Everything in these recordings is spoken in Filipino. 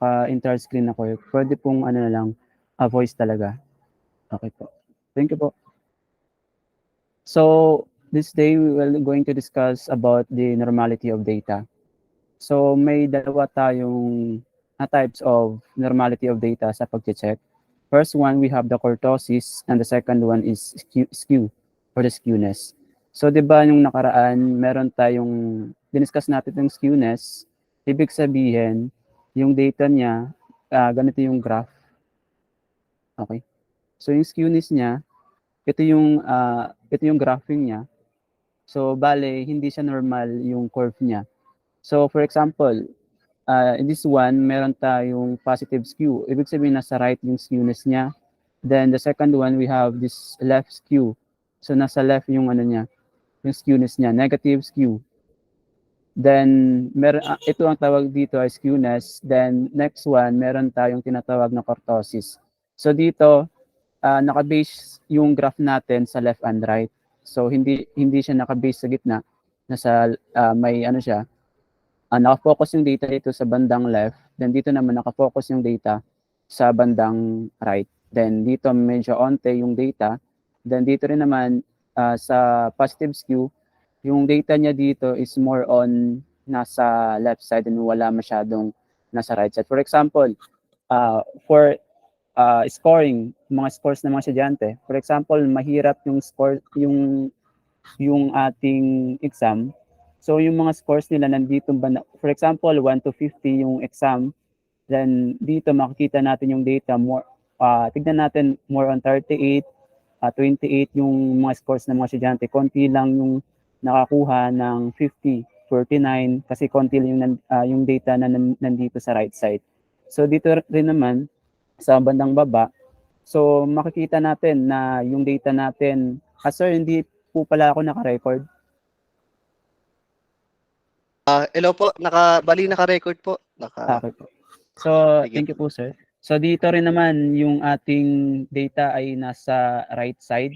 entire screen na curve, pwede pong ano na lang, voice talaga. Okay po. Thank you po. So, this day we will going to discuss about the normality of data. So, may dalawa tayong types of normality of data sa pag-check. First one, we have the kurtosis, and the second one is skew or the skewness. So, di ba yung nakaraan, meron tayong, diniscuss natin yung skewness, ibig sabihin, yung data niya, ganito yung graph. Okay. So, yung skewness niya, ito yung graphing niya. So, bale, hindi siya normal yung curve niya. So, for example, in this one, meron tayong positive skew. Ibig sabihin, nasa right yung skewness niya. Then, the second one, we have this left skew. So, nasa left yung ano niya, yung skewness niya, negative skew. Then, ito ang tawag dito ay skewness. Then, next one, meron tayong tinatawag na kurtosis. So, dito, naka-base yung graph natin sa left and right. So hindi siya naka-base sa gitna, nasa may ano siya, naka-focus yung data dito sa bandang left, then dito naman naka-focus yung data sa bandang right. Then dito medyo onte yung data. Then dito rin naman sa positive skew, yung data niya dito is more on nasa left side and wala masyadong nasa right side. For example, for scoring, mga scores ng mga estudyante. For example, mahirap yung score, yung ating exam. So yung mga scores nila nandito ba, for example, 1 to 50 yung exam, then dito makikita natin yung data more, tignan natin more on 38, 28 yung mga scores ng mga estudyante. Konti lang yung nakakuha ng 50, 49 kasi konti lang yung data na nandito sa right side. So dito rin naman sa bandang baba, so makikita natin na yung data natin, sir, hindi po pala ako naka-record. Hello po, naka-record po. Okay po. So, Sige. thank you po, sir. So, dito rin naman yung ating data ay nasa right side.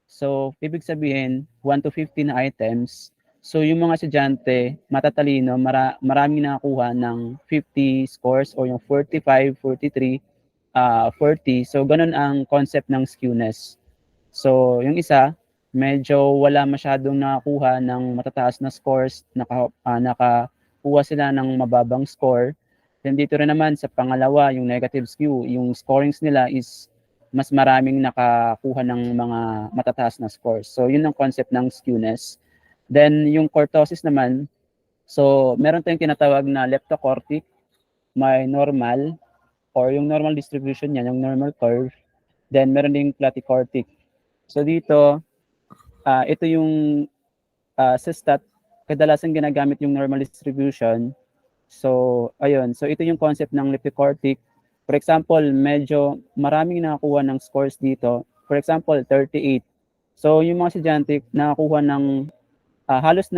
So, ibig sabihin, 1 to 50 na items. So, yung mga estudyante, matatalino, marami nakakuha ng 50 scores o yung 45, 43, 40. So, ganun ang concept ng skewness. So, yung isa, medyo wala masyadong nakakuha ng matataas na scores, nakakuha sila ng mababang score. Then dito rin naman sa pangalawa, yung negative skew, yung scorings nila is mas maraming nakakuha ng mga matataas na scores. So, yun ang concept ng skewness. Then, yung kurtosis naman, so, meron tayong tinatawag na leptocortic, may normal, or yung normal distribution niya, yung normal curve. Then, meron ding platycortic. So, dito, ito yung sa stat, kadalasan ginagamit yung normal distribution. So, ayun. So, ito yung concept ng leptocortic. For example, medyo maraming nakakuha ng scores dito. For example, 38. So, yung mga estudyante nakakuha ng halos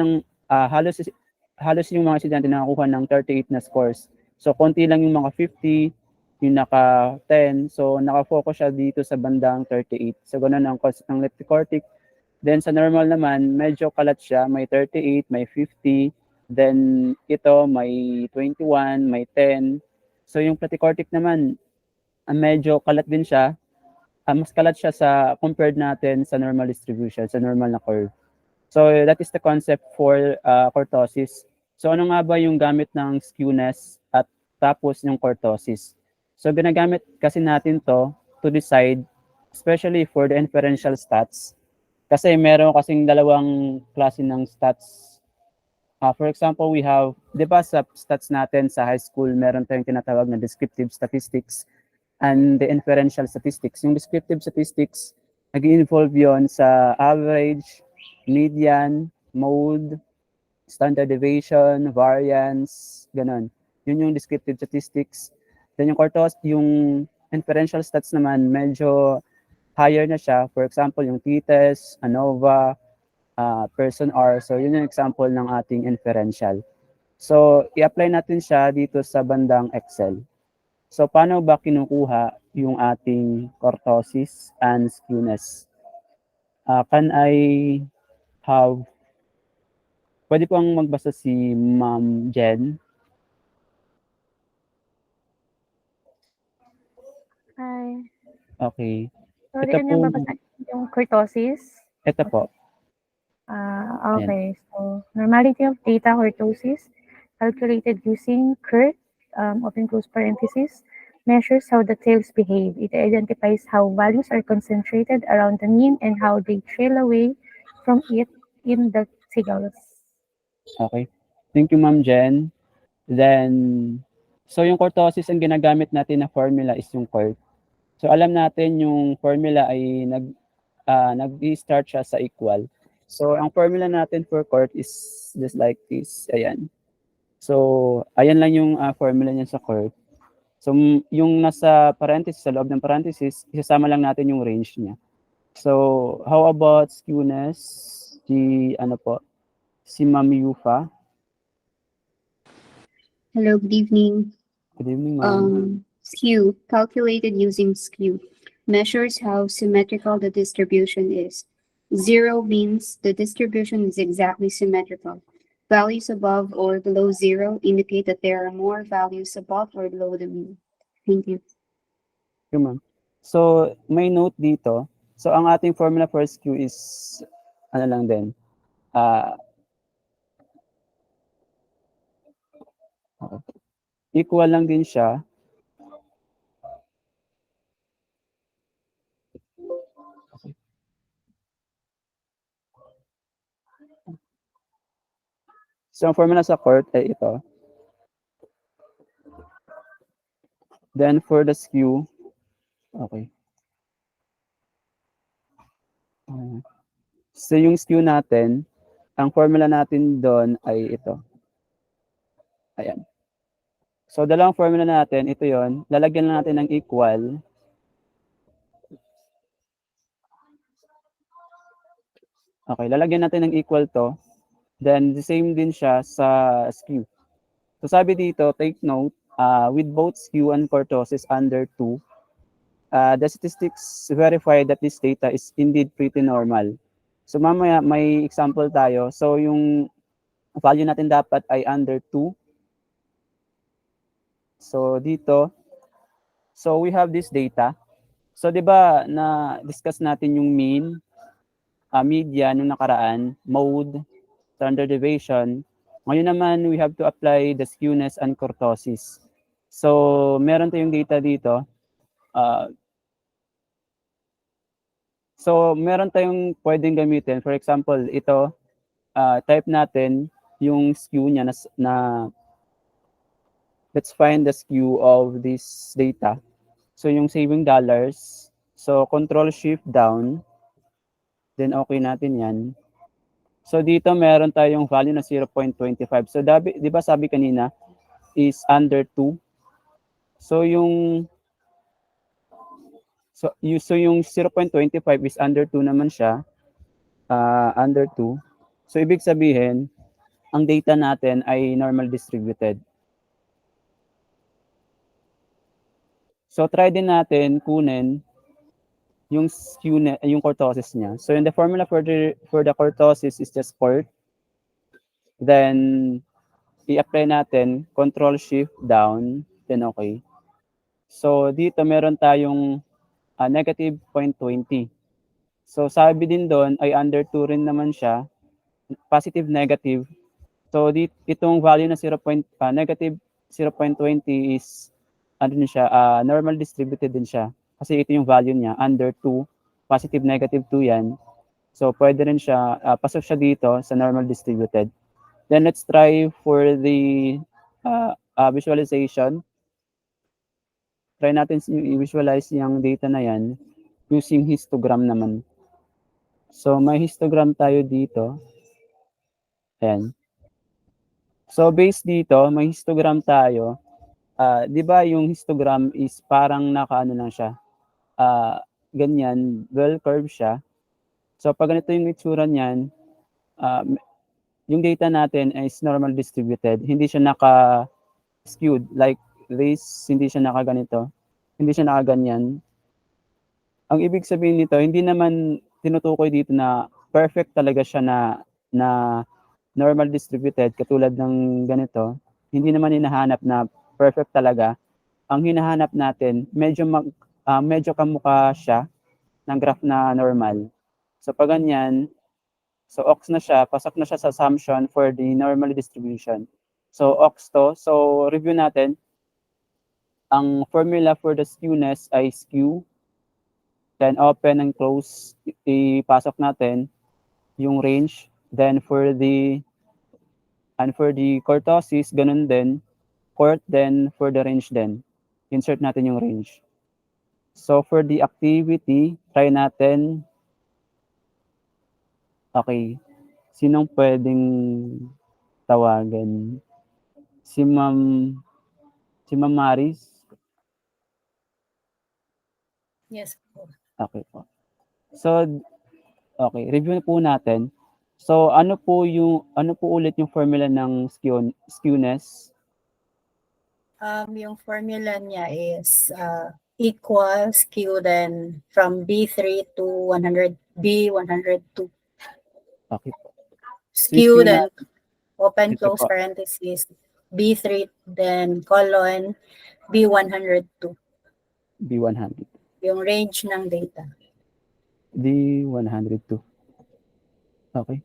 yung mga estudyante nakakuha ng 38 na scores. So, konti lang yung mga 50, yung naka 10. So, naka-focus siya dito sa bandang 38. So, ganun ang concept ng leptocortic. Then, sa normal naman, medyo kalat siya. May 38, may 50. Then, ito, may 21, may 10. So, yung platycortic naman, medyo kalat din siya. Mas kalat siya sa compared natin sa normal distribution, sa normal na curve. So, that is the concept for kurtosis. So, ano nga ba yung gamit ng skewness at tapos yung kurtosis? So, ginagamit kasi natin to decide, especially for the inferential stats. Kasi meron kasing dalawang klase ng stats. For example, we have, di ba sa stats natin sa high school, meron tayong tinatawag na descriptive statistics and the inferential statistics. Yung descriptive statistics, nag-involve yon sa average, median, mode, standard deviation, variance, ganun. Yun yung descriptive statistics. Then yung inferential stats naman, medyo higher na siya. For example, yung t-test, ANOVA, person R. So, yun yung example ng ating inferential. So, i-apply natin siya dito sa bandang Excel. So, paano ba kinukuha yung ating kurtosis and skewness? Can I have, pwede pong magbasa si Ma'am Jen? Hi. Okay. Sorry, Ito ano po, yung babasahin yung kurtosis? ito po. Ayan. Okay. So, normality of data kurtosis, calculated using KURT, open close parenthesis, measures how the tails behave. It identifies how values are concentrated around the mean and how they trail away from it in the tails. Okay. Thank you, Ma'am Jen. Then, so yung kurtosis, ang ginagamit natin na formula is yung KURT. So alam natin yung formula ay nag-start siya sa equal. So ang formula natin for KURT is just like this. Ayan. So ayan lang yung formula niya sa KURT. So yung nasa parenthesis, sa loob ng parenthesis, isasama lang natin yung range niya. So how about skewness? Si Ma'am Yufa. Hello, good evening. Good evening, ma'am. Skew, calculated using skew, measures how symmetrical the distribution is. 0 means the distribution is exactly symmetrical. Values above or below 0 indicate that there are more values above or below the mean. Thank you. Okay, ma'am. So may note dito. So ang ating formula for skew is ano lang din. Equal lang din siya. So, ang formula sa KURT ay ito. Then, for the skew, okay. So, yung skew natin, ang formula natin doon ay ito. Ayan. So, dalawang formula natin, ito yon. Lalagyan lang natin ng equal. Okay, lalagyan natin ng equal to. Then, the same din siya sa skew. So, sabi dito, take note, with both skew and kurtosis under 2, the statistics verify that this data is indeed pretty normal. So, mamaya may example tayo. So, yung value natin dapat ay under 2. So, dito, so we have this data. So, di ba, na-discuss natin yung mean, median nung nakaraan, mode, standard deviation. Ngayon naman, we have to apply the skewness and kurtosis. So, meron tayong data dito. So, meron tayong pwedeng gamitin. For example, ito, type natin yung skew niya na let's find the skew of this data. So, yung saving dollars. So, control shift down. Then, okay natin yan. So, dito meron tayong value na 0.25. So, di ba sabi kanina is under 2. So, yung 0.25 is under 2 naman siya. Under 2. So, ibig sabihin, ang data natin ay normal distributed. So, try din natin kunin yung skewness, yung kurtosis niya. So, in the formula for the kurtosis is just KURT. Then, i-apply natin, control shift down, then okay. So, dito meron tayong negative 0.20. So, sabi din doon ay under 2 rin naman siya, positive, negative. So, itong value na negative 0.20 is normal distributed din siya. Kasi ito yung value niya, under 2, positive, negative 2 yan. So, pwede rin siya, pasok siya dito sa normal distributed. Then, let's try for the visualization. Try natin i-visualize yung data na yan using histogram naman. So, may histogram tayo dito. Ayan. So, based dito, may histogram tayo. Di ba yung histogram is parang nakaano lang siya. Ganyan, bell curve siya. So, pag ganito yung itsura niyan, yung data natin is normal distributed. Hindi siya naka-skewed. Like this, hindi siya nakaganito. Hindi siya nakaganyan. Ang ibig sabihin nito, hindi naman tinutukoy dito na perfect talaga siya na normal distributed katulad ng ganito. Hindi naman hinahanap na perfect talaga. Ang hinahanap natin, medyo medyo kamukha siya ng graph na normal. So pag ganyan, so ox na siya, pasok na siya sa assumption for the normal distribution. So ox to. So review natin. Ang formula for the skewness ay skew. Then open and close, ipasok natin yung range. Then for the kurtosis, ganun din. Court, then for the range din. Insert natin yung range. So for the activity, try natin. Okay. Sinong pwedeng tawagan? Si Ma'am Maris? Yes po. Okay po. So, okay, review po natin. So, ano po ulit yung formula ng skewness? Yung formula niya is equal skew then from B3 to 100, B102. Okay po. Skew skew then open Ito close po. parenthesis B3 then colon B102. B100. Yung range ng data. D102. Okay.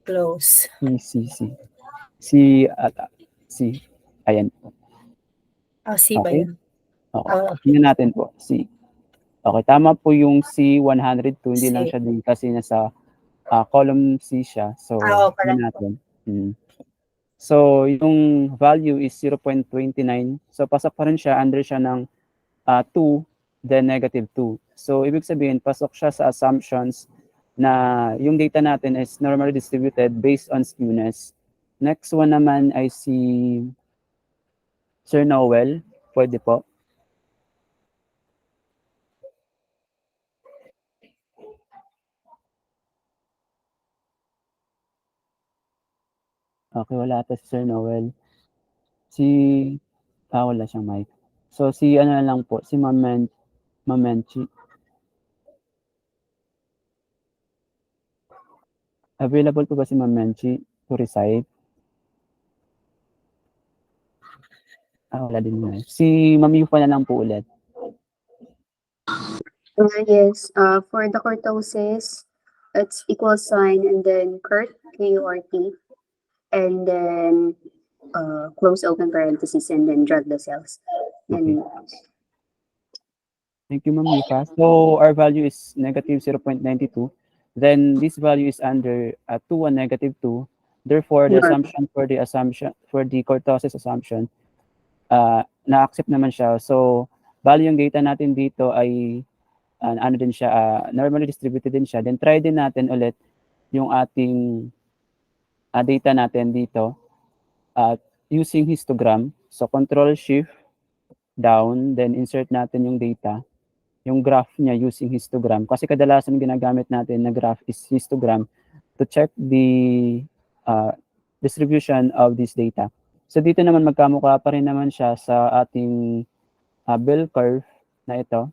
Close. C. Ayan po. C ba Okay. yun? Okay. Ah, Tingnan natin po. C. Okay, tama po yung C102. Hindi lang C. siya din kasi nasa column C siya. So, Oo, tingnan parang natin. So, yung value is 0.29. So, pasok pa rin siya, under siya ng 2, then -2. So, ibig sabihin, pasok siya sa assumptions na yung data natin is normally distributed based on skewness. Next one naman ay si Sir Noel. Pwede po. Okay, wala ata si Sir Noel. Wala siyang mic. So, ano na lang po, si Mamenchi. Available po ba si Mamenchi to recite? Wala din na. Si Ma'am Yufa na lang po ulit. Yes, for the kurtosis, it's equal sign and then Kurt, K-U-R-T, and then close open parentheses and then drag the cells. And Thank you, Ma'am Yufa. So, our value is -0.92. Then, this value is under 2 and -2. Therefore, the assumption for the kurtosis assumption, na-accept naman siya. So, value yung data natin dito ay ano din siya, normally distributed din siya. Then, try din natin ulit yung ating data natin dito using histogram. So, Control-Shift down, then insert natin yung data, yung graph niya using histogram. Kasi kadalasan ginagamit natin na graph is histogram to check the distribution of this data. So, dito naman magkamukha pa rin naman siya sa ating bell curve na ito.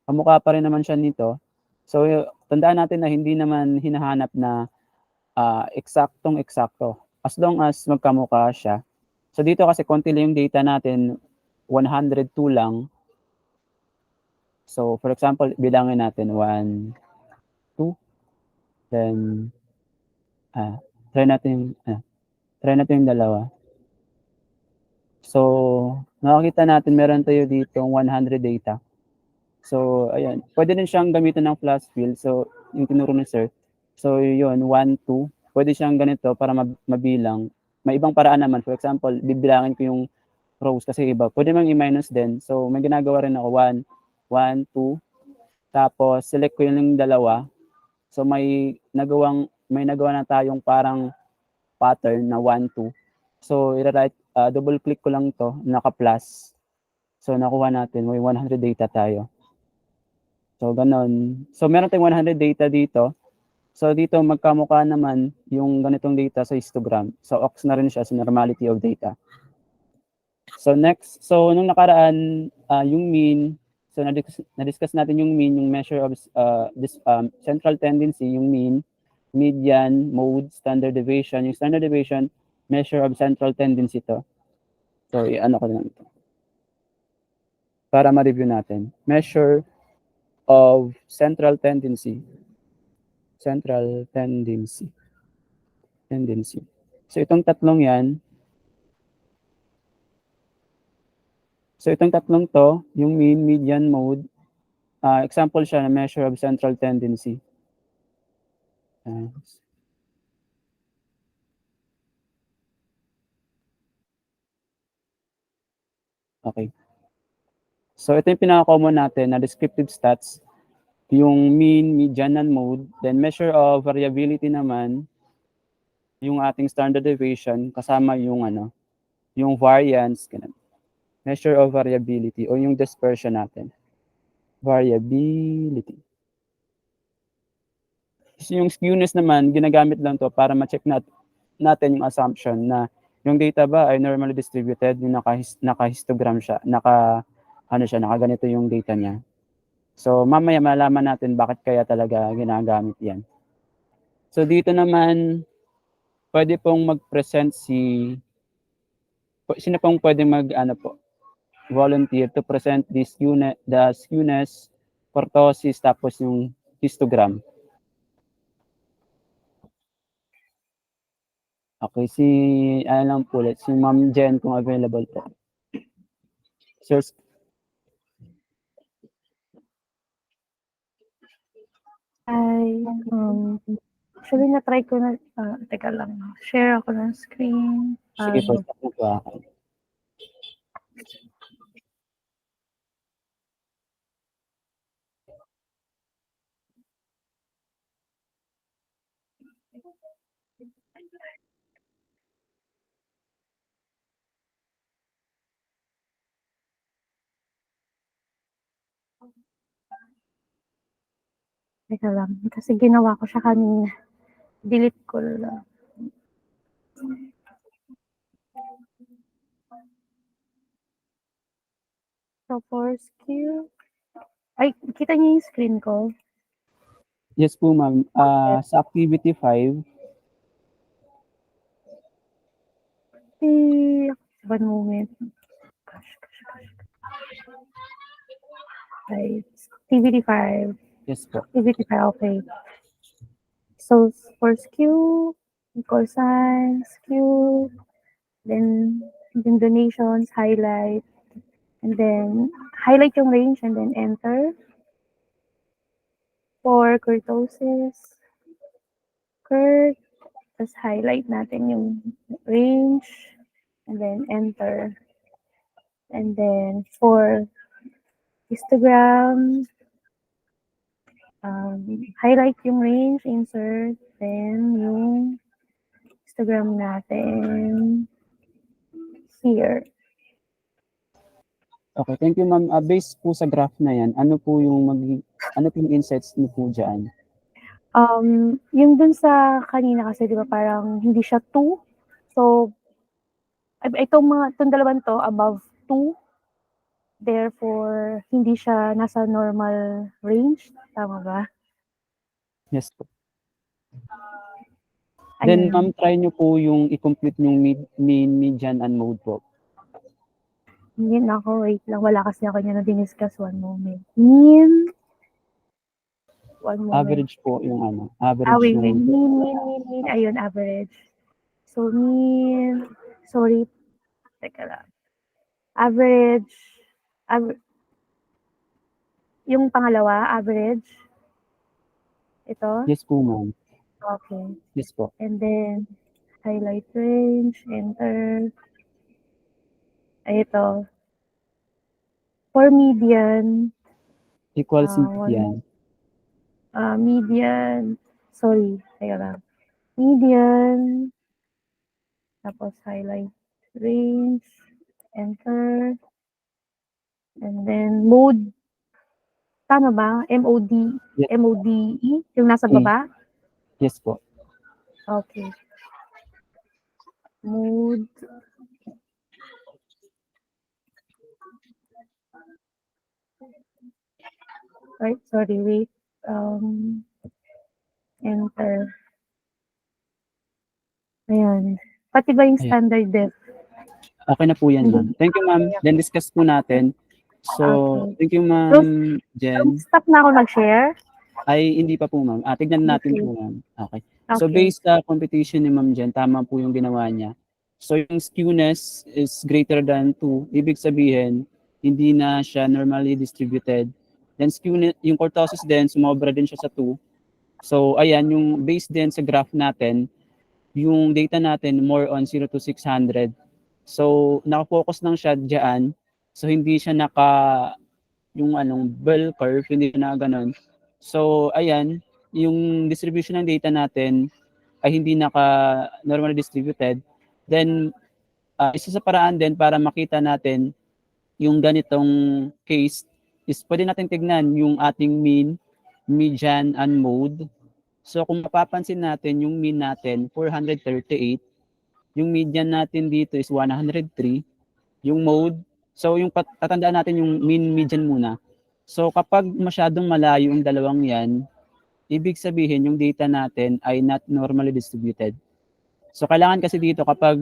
Kamukha pa rin naman siya nito. So, tandaan natin na hindi naman hinahanap na eksaktong-eksakto. As long as magkamukha siya. So, dito kasi konti lang yung data natin, 102 lang. So, for example, bilangin natin 1, 2, then, try natin yung dalawa. So, nakakita natin, meron tayo dito 100 data. So, ayan. Pwede din siyang gamitin ng flash fill. So, yung tinuro ni sir. So, yun, 1, 2. Pwede siyang ganito para mabilang. May ibang paraan naman. For example, bibilangin ko yung rows kasi iba. Pwede mang i-minus din. So, may ginagawa rin ako. 1, 2. Tapos, select ko yung dalawa. So, may nagawa na tayong parang pattern na 1, 2. So, double click ko lang to, naka-plus. So, nakuha natin. May 100 data tayo. So, ganon. So, meron tayong 100 data dito. So, dito magkamukha naman yung ganitong data sa histogram. So, ox na rin siya sa normality of data. So, next. So, nung nakaraan, yung mean. So, na-discuss natin yung mean, yung measure of this central tendency, yung mean, median, mode, standard deviation. Yung standard deviation, measure of central tendency to. So, ano ko lang ito. para ma-review natin. Measure of central tendency. Central tendency. Tendency. So itong tatlong yan, yung mean, median, mode, example siya na measure of central tendency. Okay. So ito yung pinaka-common natin na descriptive stats, yung mean, median, and mode. Then measure of variability naman, yung ating standard deviation kasama yung yung variance, ganun. Measure of variability o yung dispersion natin. Variability. So yung skewness naman, ginagamit lang to para ma-check natin yung assumption na yung data ba ay normally distributed, yung naka-histogram siya, nakaganito yung data niya. So mamaya malaman natin bakit kaya talaga ginagamit yan. So dito naman, pwede pong mag-present sino pong pwede volunteer to present the skewness, kurtosis, tapos yung histogram. Okay, si Ma'am Jen kung available po. Sir, Actually, na-try ko na, teka lang, share ako ng screen. sige po, stop na po ako. Teka lang, kasi ginawa ko siya kanina. Delete ko lang. So, for skill, ay, kita niyo yung screen ko? Yes po, ma'am. Sa activity 5, One moment. Gosh. Right. Activity 5. yes po. Activity 5, okay. So, for skew, equal sign, skew, then donations, highlight, and then highlight yung range and then enter. For kurtosis, tapos highlight natin yung range, and then enter. And then for histogram, highlight yung range, insert, then yung histogram natin here. Okay, thank you, ma'am. Based po sa graph na yan, ano po yung insights niyo po dyan? Yung dun sa kanina kasi, di ba, parang hindi siya 2. So, itong dalawang to, above 2. Therefore, hindi siya nasa normal range. Tama ba? Yes po. Then, Ayun. ma'am, try niyo po yung i-complete yung mean, median, and mode po. Mean ako, wait lang. Wala kasi ako niya na diniscuss. One moment. Mean. One moment. Average po yung average Wait. ng... Mean. Ayun, average. So, mean. Sorry. Teka lang. Average. Yung pangalawa, average. Ito? Yes po, ma'am. Okay. Yes po. And then, highlight range, enter. Ito. For median, Equals median. median, sorry, teka lang. Median, tapos highlight range, enter, and then mode. Tama ba? MOD, Yes. MODE, yung nasa baba? Yes po. Okay. Mode. Right, sorry, wait. Enter. Ayan. Pati ba yung Ayan. standard def? Okay na po yan, ma'am. Thank you, ma'am. Then discuss po natin. So, Okay. thank you, Ma'am Jen. Stop na ako mag-share. Ay, hindi pa po, ma'am. Tignan natin Okay. po, ma'am. Okay. So, Okay. based sa competition ni Ma'am Jen, tama po yung ginawa niya. So, yung skewness is greater than 2. Ibig sabihin, hindi na siya normally distributed. Then, skewness, yung kurtosis din, sumobra din siya sa 2. So, ayan, yung based din sa graph natin, yung data natin more on 0 to 600. So, nakafocus lang siya diyan. So, hindi siya yung bell curve, hindi na ganun. So, ayan, yung distribution ng data natin ay hindi normally distributed. Then, isa sa paraan din para makita natin yung ganitong case is pwede natin tignan yung ating mean, median, and mode. So, kung mapapansin natin, yung mean natin, 438, yung median natin dito is 103, yung mode, so yung tatandaan natin yung mean, median muna. So, kapag masyadong malayo yung dalawang yan, ibig sabihin yung data natin ay not normally distributed. So, kailangan kasi dito kapag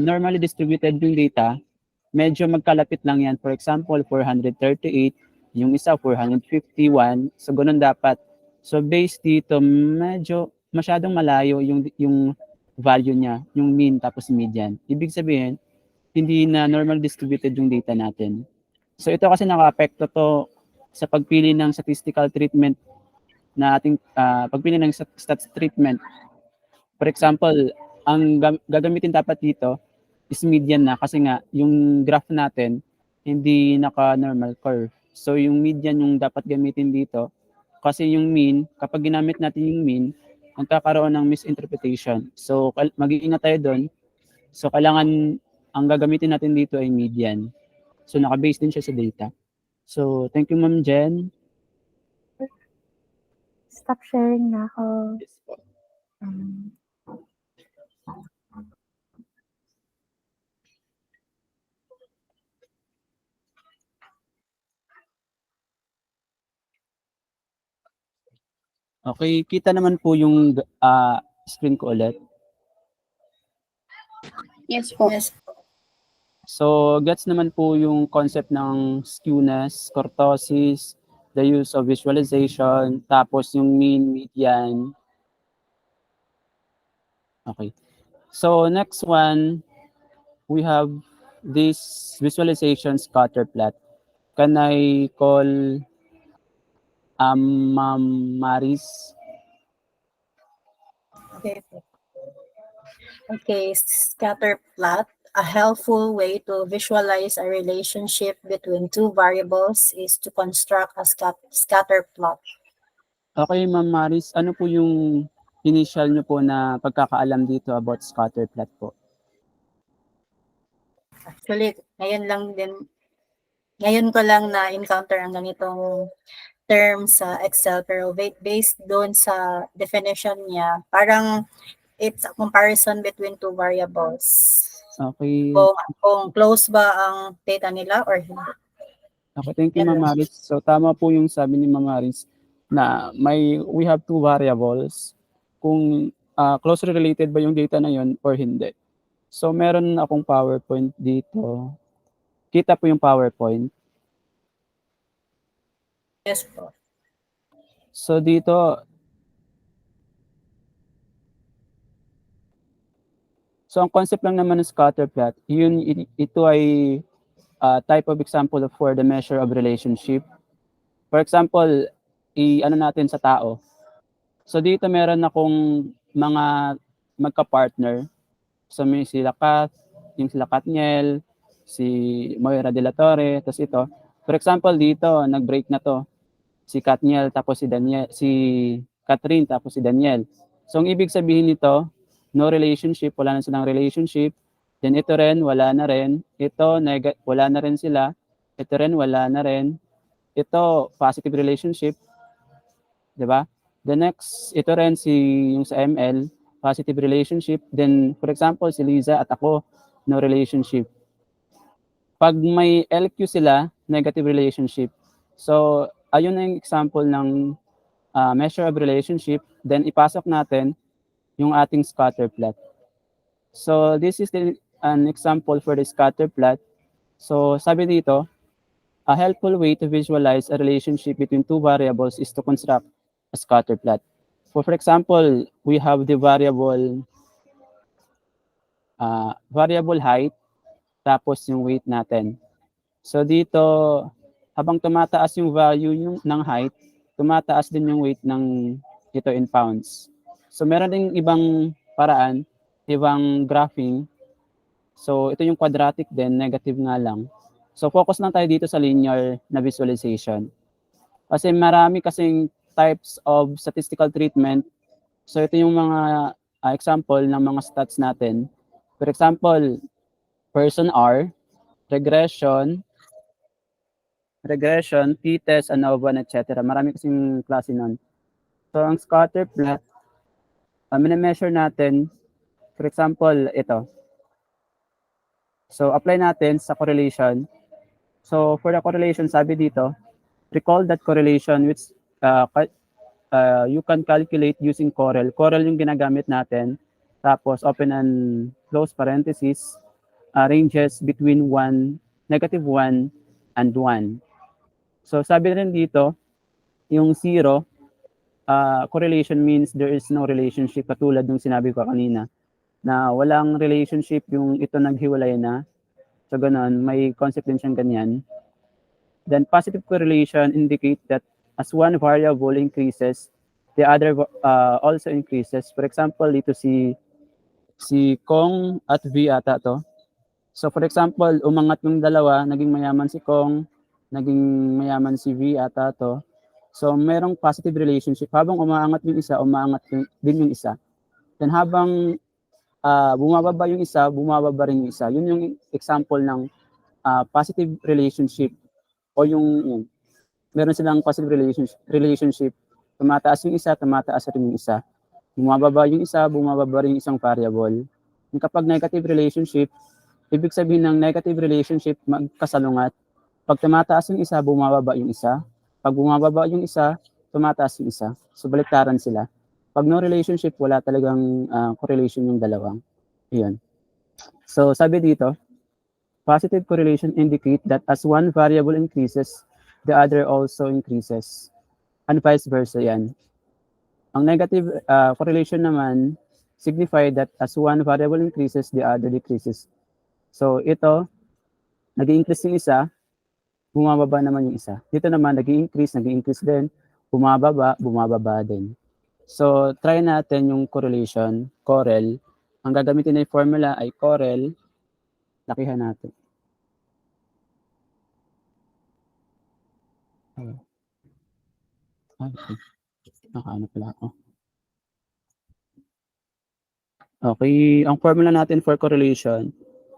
normally distributed yung data, medyo magkalapit lang yan. For example, 438, yung isa 451, so ganun dapat. So, based dito, medyo masyadong malayo yung value niya, yung mean tapos median. Ibig sabihin, hindi na normal distributed yung data natin. So, ito kasi naka-apekto to sa pagpili ng statistical treatment na ating pagpili ng stats treatment. For example, ang gagamitin dapat dito is median na kasi nga yung graph natin hindi naka-normal curve. So yung median yung dapat gamitin dito kasi yung mean, kapag ginamit natin yung mean, magkakaroon ng misinterpretation. So mag-iingat tayo doon. So kailangan ang gagamitin natin dito ay median. So naka-base din siya sa data. So thank you, Ma'am Jen. Stop sharing na ako. Yes po. Okay, kita naman po yung screen ko ulit. Yes po. Yes. So, gets naman po yung concept ng skewness, kurtosis, the use of visualization, tapos yung mean, median. Okay. So, next one, we have this visualization scatter plot. Can I call Ma'am Maris? Okay. Okay, scatter plot. A helpful way to visualize a relationship between two variables is to construct a scatter plot. Okay, Ma'am Maris, ano po yung initial nyo po na pagkakaalam dito about scatter plot po? Actually, ngayon ko lang na-encounter ang ganitong term sa Excel, pero based doon sa definition niya, parang it's a comparison between two variables. Okay. Kung close ba ang data nila or hindi. Okay, thank you, Ma'am Maris. So, tama po yung sabi ni Ma'am Maris na we have two variables kung closely related ba yung data na yun or hindi. So, meron akong PowerPoint dito. Kita po yung PowerPoint. Yes po. So, dito, so ang concept lang naman ng scatter plot, ito ay type of example for the measure of relationship. For example, ano natin sa tao. So dito meron akong mga magka-partner. So may sila Kath, yung sila Katniel, si Moira de la Torre, tapos ito. For example, dito, nag-break na to. Si Katniel, tapos si Catherine, tapos si Daniel. So ang ibig sabihin nito, no relationship, wala na silang relationship. Then ito rin, wala na rin. Ito, wala na rin sila. Ito rin, wala na rin. Ito, positive relationship. Diba? The next, ito rin yung sa ML, positive relationship. Then, for example, si Liza at ako, no relationship. Pag may LQ sila, negative relationship. So, ayun ang example ng measure of relationship. Then, ipasok natin yung ating scatter plot. So, this is an example for the scatter plot. So, sabi dito, A helpful way to visualize a relationship between two variables is to construct a scatter plot. For example, we have the variable height, tapos yung weight natin. So dito, habang tumataas yung value ng height, tumataas din yung weight ng ito in pounds. So meron ding ibang paraan, ibang graphing. So ito yung quadratic din, negative nga lang. So focus lang tayo dito sa linear na visualization. Kasi marami kasing types of statistical treatment. So ito yung mga example ng mga stats natin. For example, person R, regression, t-test, ANOVA, etc. Marami kasing klase nun. So ang scatter plot, mini-measure natin, for example, ito. So apply natin sa correlation. So for the correlation, sabi dito, recall that correlation which you can calculate using Corel. Corel yung ginagamit natin. Tapos open and close parentheses, ranges between -1 and 1. So sabi rin dito, yung 0, correlation means there is no relationship, katulad ng sinabi ko kanina, na walang relationship yung ito naghiwalay na. So ganun, may concept din siyang ganyan. Then positive correlation indicate that as one variable increases, the other also increases. For example, dito si Kong at V ata to. So for example, umangat yung dalawa, naging mayaman si Kong, naging mayaman si V ata to. So merong positive relationship. Habang umaangat yung isa, umaangat din yung isa. Then habang bumababa yung isa, bumababa rin yung isa. Yun yung example ng positive relationship o yung meron silang positive relationship. Tumataas yung isa, tumataas rin yung isa. Bumababa yung isa, bumababa rin yung isang variable. Yung kapag negative relationship, ibig sabihin ng negative relationship, magkasalungat. Pag tumataas yung isa, bumababa yung isa. Pag bumababa yung isa, tumataas yung isa. So baliktaran sila. Pag no relationship, wala talagang correlation yung dalawang. Iyon. So sabi dito, positive correlation indicate that as one variable increases, the other also increases. And vice versa yan. Ang negative correlation naman signify that as one variable increases, the other decreases. So ito, nag-i-increase yung isa, bumababa naman yung isa. Dito naman, nag-i-increase din, bumababa din. So try natin yung correlation, Corel. Ang gagamitin na yung formula ay Corel. Lakihan natin. Okay. Nakaano pala ako. Okay, ang formula natin for correlation.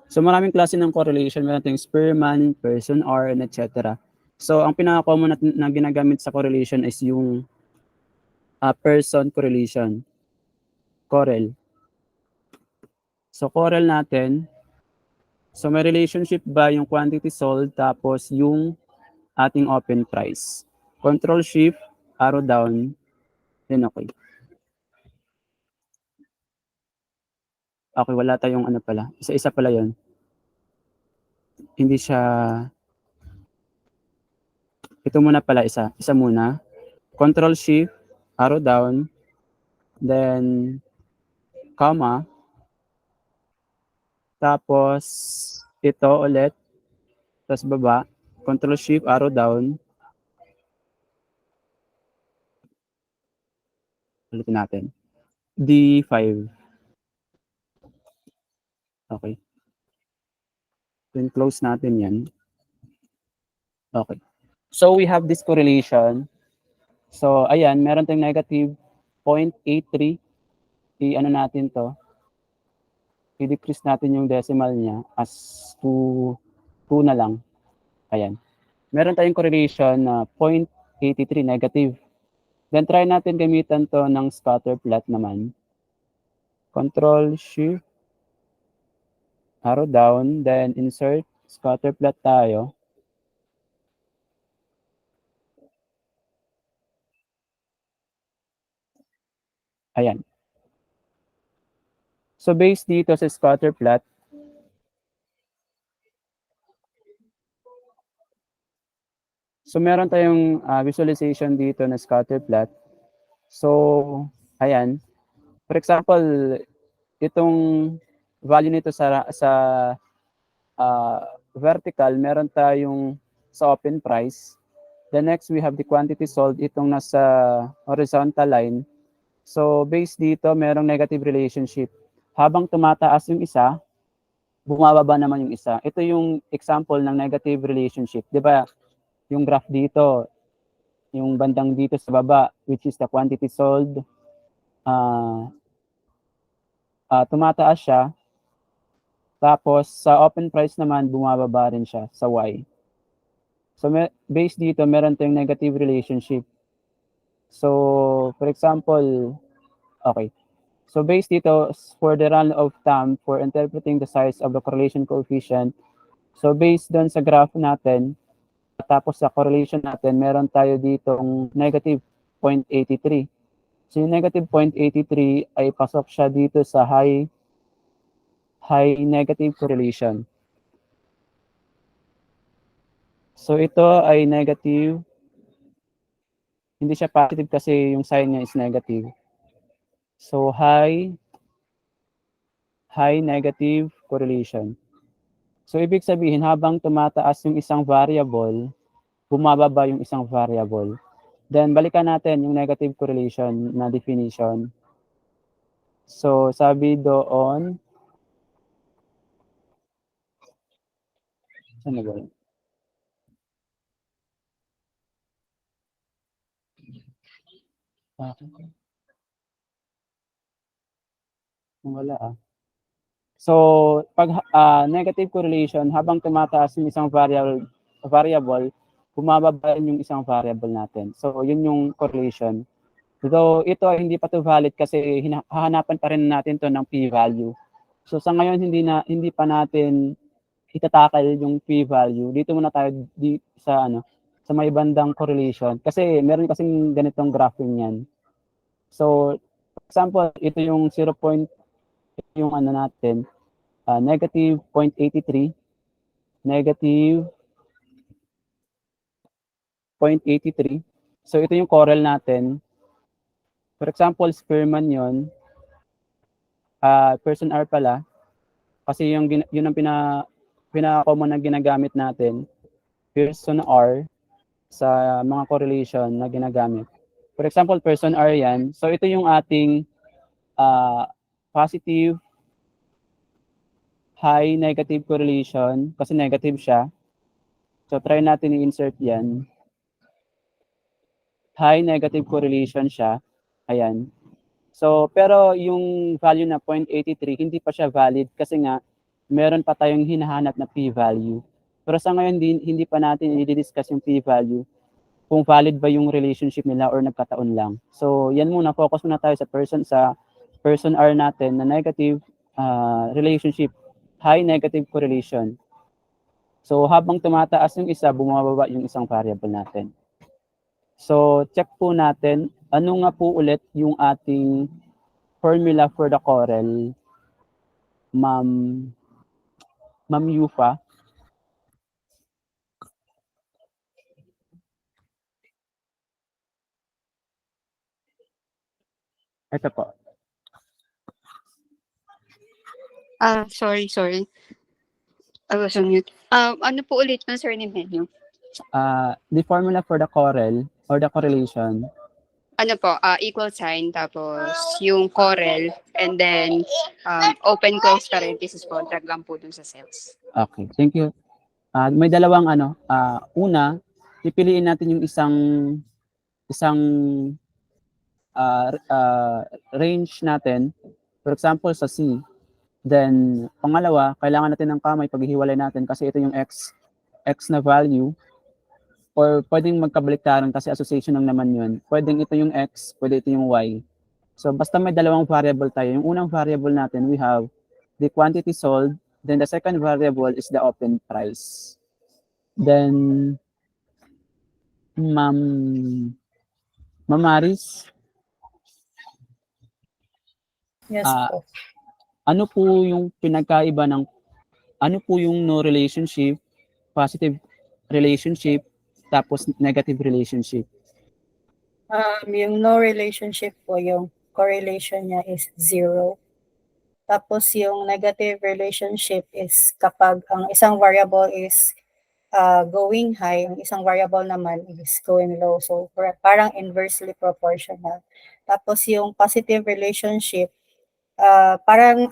So maraming klase ng correlation. Meron tayong Spearman, person R, and etc. So ang pinaka-common na ginagamit sa correlation is yung person correlation. Corel. So Corel natin. So may relationship ba yung quantity sold tapos yung ating open price. Control Shift, arrow down, then okay. Okay, wala tayong ano pala. Isa-isa pala yon. Hindi siya... Ito muna pala isa. Isa muna. Control Shift, arrow down, then comma. Tapos ito ulit. Tapos baba. Control Shift, arrow down. Ulitin natin. D5. Okay. Then close natin yan. Okay. So we have this correlation. So ayan, meron tayong negative 0.83. I-ano natin to. I-decrease natin yung decimal niya as 2 na lang. Ayan. Meron tayong correlation na 0.83 negative. Then try natin gamitan to ng scatter plot naman. Control Shift, arrow down, then insert scatter plot tayo. Ayan. So based dito sa scatter plot, So meron tayong visualization dito na scatter plot. So, ayan. For example, itong value nito sa vertical, meron tayong sa open price. The next, we have the quantity sold, itong nasa horizontal line. So, based dito, merong negative relationship. Habang tumataas yung isa, bumababa naman yung isa. Ito yung example ng negative relationship. Di ba? Yung graph dito, yung bandang dito sa baba, which is the quantity sold, tumataas siya. Tapos, sa open price naman, bumababa rin siya sa Y. So, based dito, meron tayong negative relationship. So, for example, okay. So, based dito, for the run of thumb, for interpreting the size of the correlation coefficient, so based doon sa graph natin, tapos sa correlation natin, meron tayo ditong negative 0.83. So, yung negative 0.83 ay pasok siya dito sa high negative correlation. So, ito ay negative. Hindi siya positive kasi yung sign niya is negative. So, high negative correlation. So, ibig sabihin, habang tumataas yung isang variable, bumababa yung isang variable. Then, balikan natin yung negative correlation na definition. So, sabi doon, saan na ba yun? Wala. So, pag negative correlation, habang tumataas yung isang variable, bumababa yung isang variable natin. So, yun yung correlation. So, ito ay hindi pa to valid kasi hahanapan pa rin natin to ng p-value. So, sa ngayon, hindi pa natin itatakal yung p-value. Dito muna tayo sa may bandang correlation. Kasi meron kasing ganitong graphing yan. So, for example, ito yung 0. Yung natin, negative 0.83, negative 0.83. So, ito yung correl natin. For example, Spearman yon, person R pala, kasi yun ang pinaka-common na ginagamit natin, person R sa mga correlation na ginagamit. For example, person R yan. So, ito yung ating positive high negative correlation kasi negative siya. So, try natin i-insert yan. High negative correlation siya. Ayan. So, pero yung value na 0.83, hindi pa siya valid kasi nga, meron pa tayong hinahanap na p-value. Pero sa ngayon, hindi pa natin i-discuss yung p-value kung valid ba yung relationship nila or nagkataon lang. So, yan muna. Focus muna tayo sa person R natin na negative relationship, high negative correlation. So, habang tumataas yung isa, bumababa yung isang variable natin. So, check po natin, ano nga po ulit yung ating formula for the correl, Ma'am Yufa. Ito po. Sorry. I was on mute. Ano po ulit ng surname niyo? The formula for the correl or the correlation, Ano po, equal sign, tapos yung correl, and then open close parenthesis po, drag lang po dun sa cells. okay, thank you. May dalawang una, pipiliin natin yung isang range natin. For example, sa C. Then, pangalawa, kailangan natin ng kamay paghihiwalay natin kasi ito yung x na value. Or pwedeng magkabaliktaran kasi association lang naman yun. Pwedeng ito yung x, pwede ito yung y. So, basta may dalawang variable tayo. Yung unang variable natin, we have the quantity sold. Then, the second variable is the open price. Then, Ma'am Maris, Yes po. ano po yung no relationship, positive relationship, tapos negative relationship. Yung no relationship po, yung correlation niya is 0. Tapos yung negative relationship is kapag ang isang variable is going high, ang isang variable naman is going low. So parang inversely proportional. Tapos yung positive relationship, parang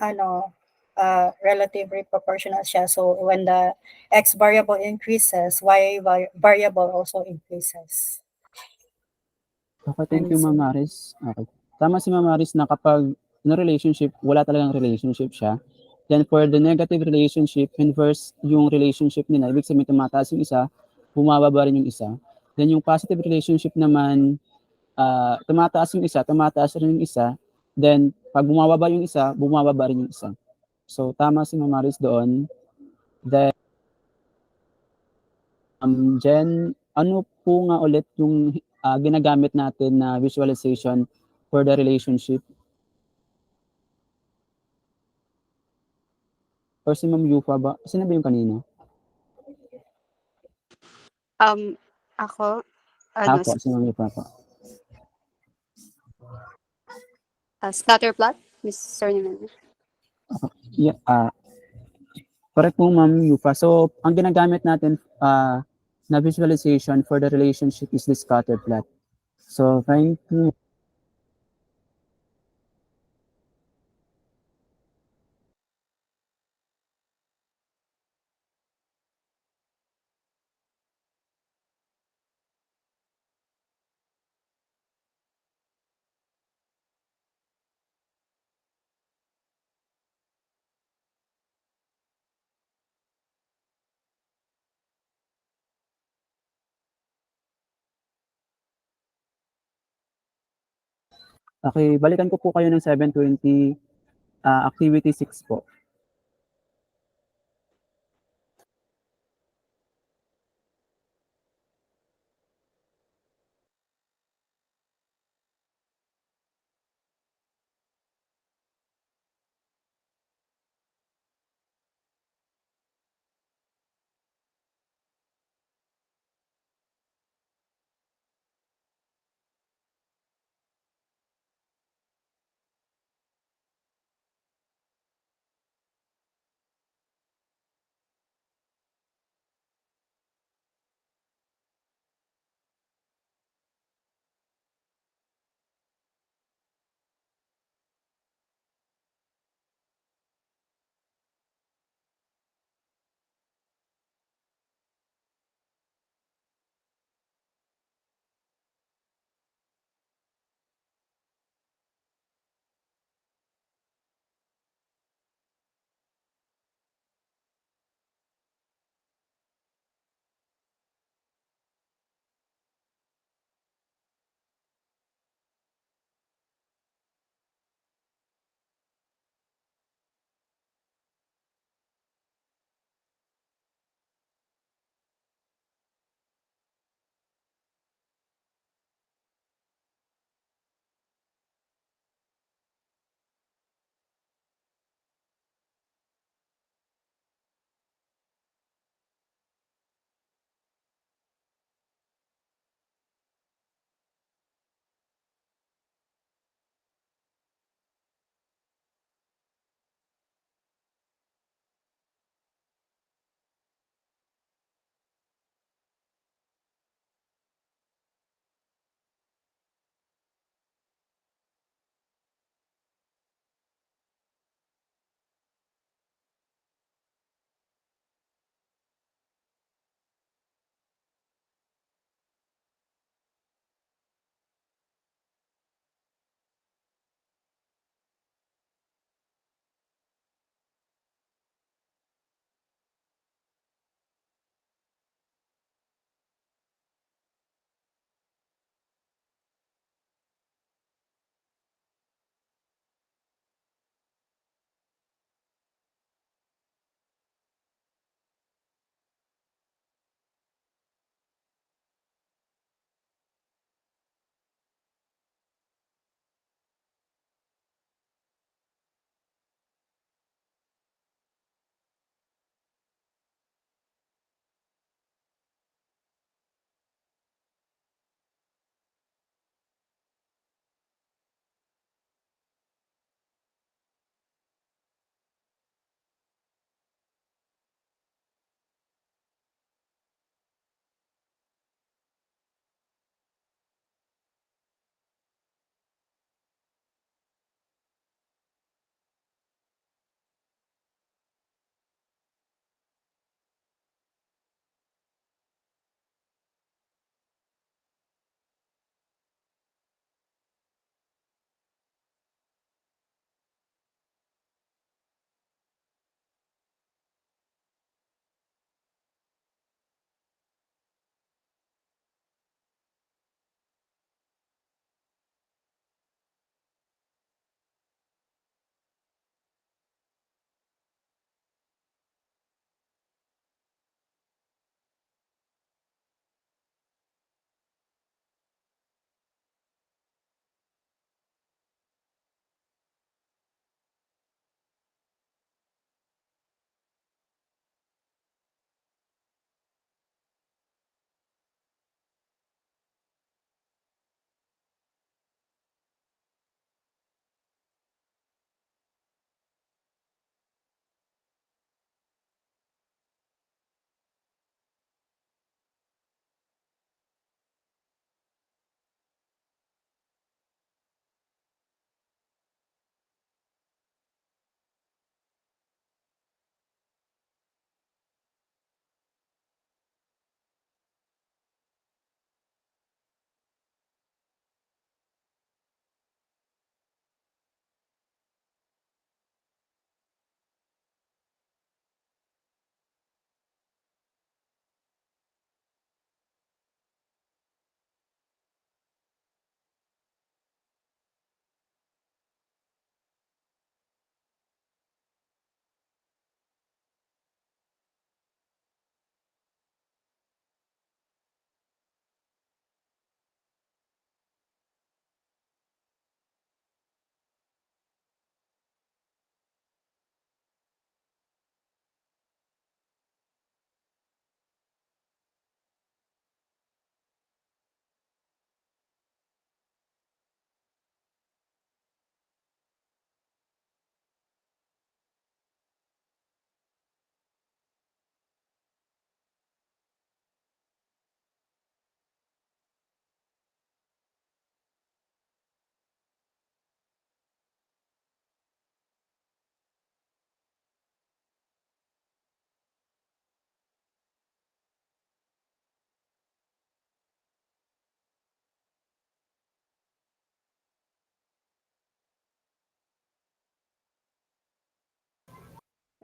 relatively proportional siya. So when the x variable increases, y variable also increases. Okay, thank you, Ma'am Maris. Okay. Tama si Ma'am Maris na kapag relationship, wala talagang relationship siya. Then for the negative relationship, inverse yung relationship nila. Ibig sabihin tumataas yung isa, bumababa rin yung isa. Then yung positive relationship naman, tumataas yung isa, tumataas rin yung isa. Then pag bumababa yung isa, bumababa rin yung isa. So tama si Ma'am Maris doon. Then Jen, ano po nga ulit yung ginagamit natin na visualization for the relationship? Or si Ma'am Yufa ba? Sino ba yung kanina? Ako, ano, Po, si Ma'am Yufa po. scatter plot, Miss Sorniman. Yeah, correct po, Ma'am Yufa. So, ang ginagamit natin na visualization for the relationship is the scatter plot. So, thank you. Okay, balikan ko po kayo ng 7:20, activity 6 po.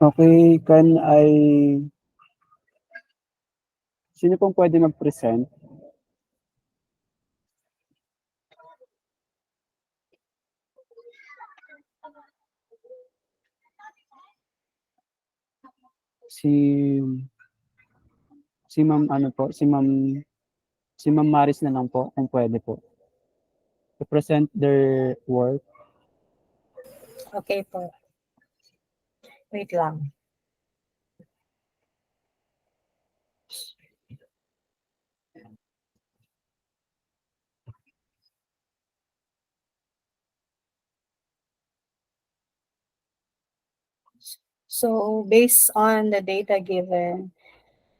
Okay, sino pong pwede mag-present? Si Ma'am ano po, si Ma'am Maris na lang po kung pwede po. To present their work. Okay po. Wait lang. So based on the data given,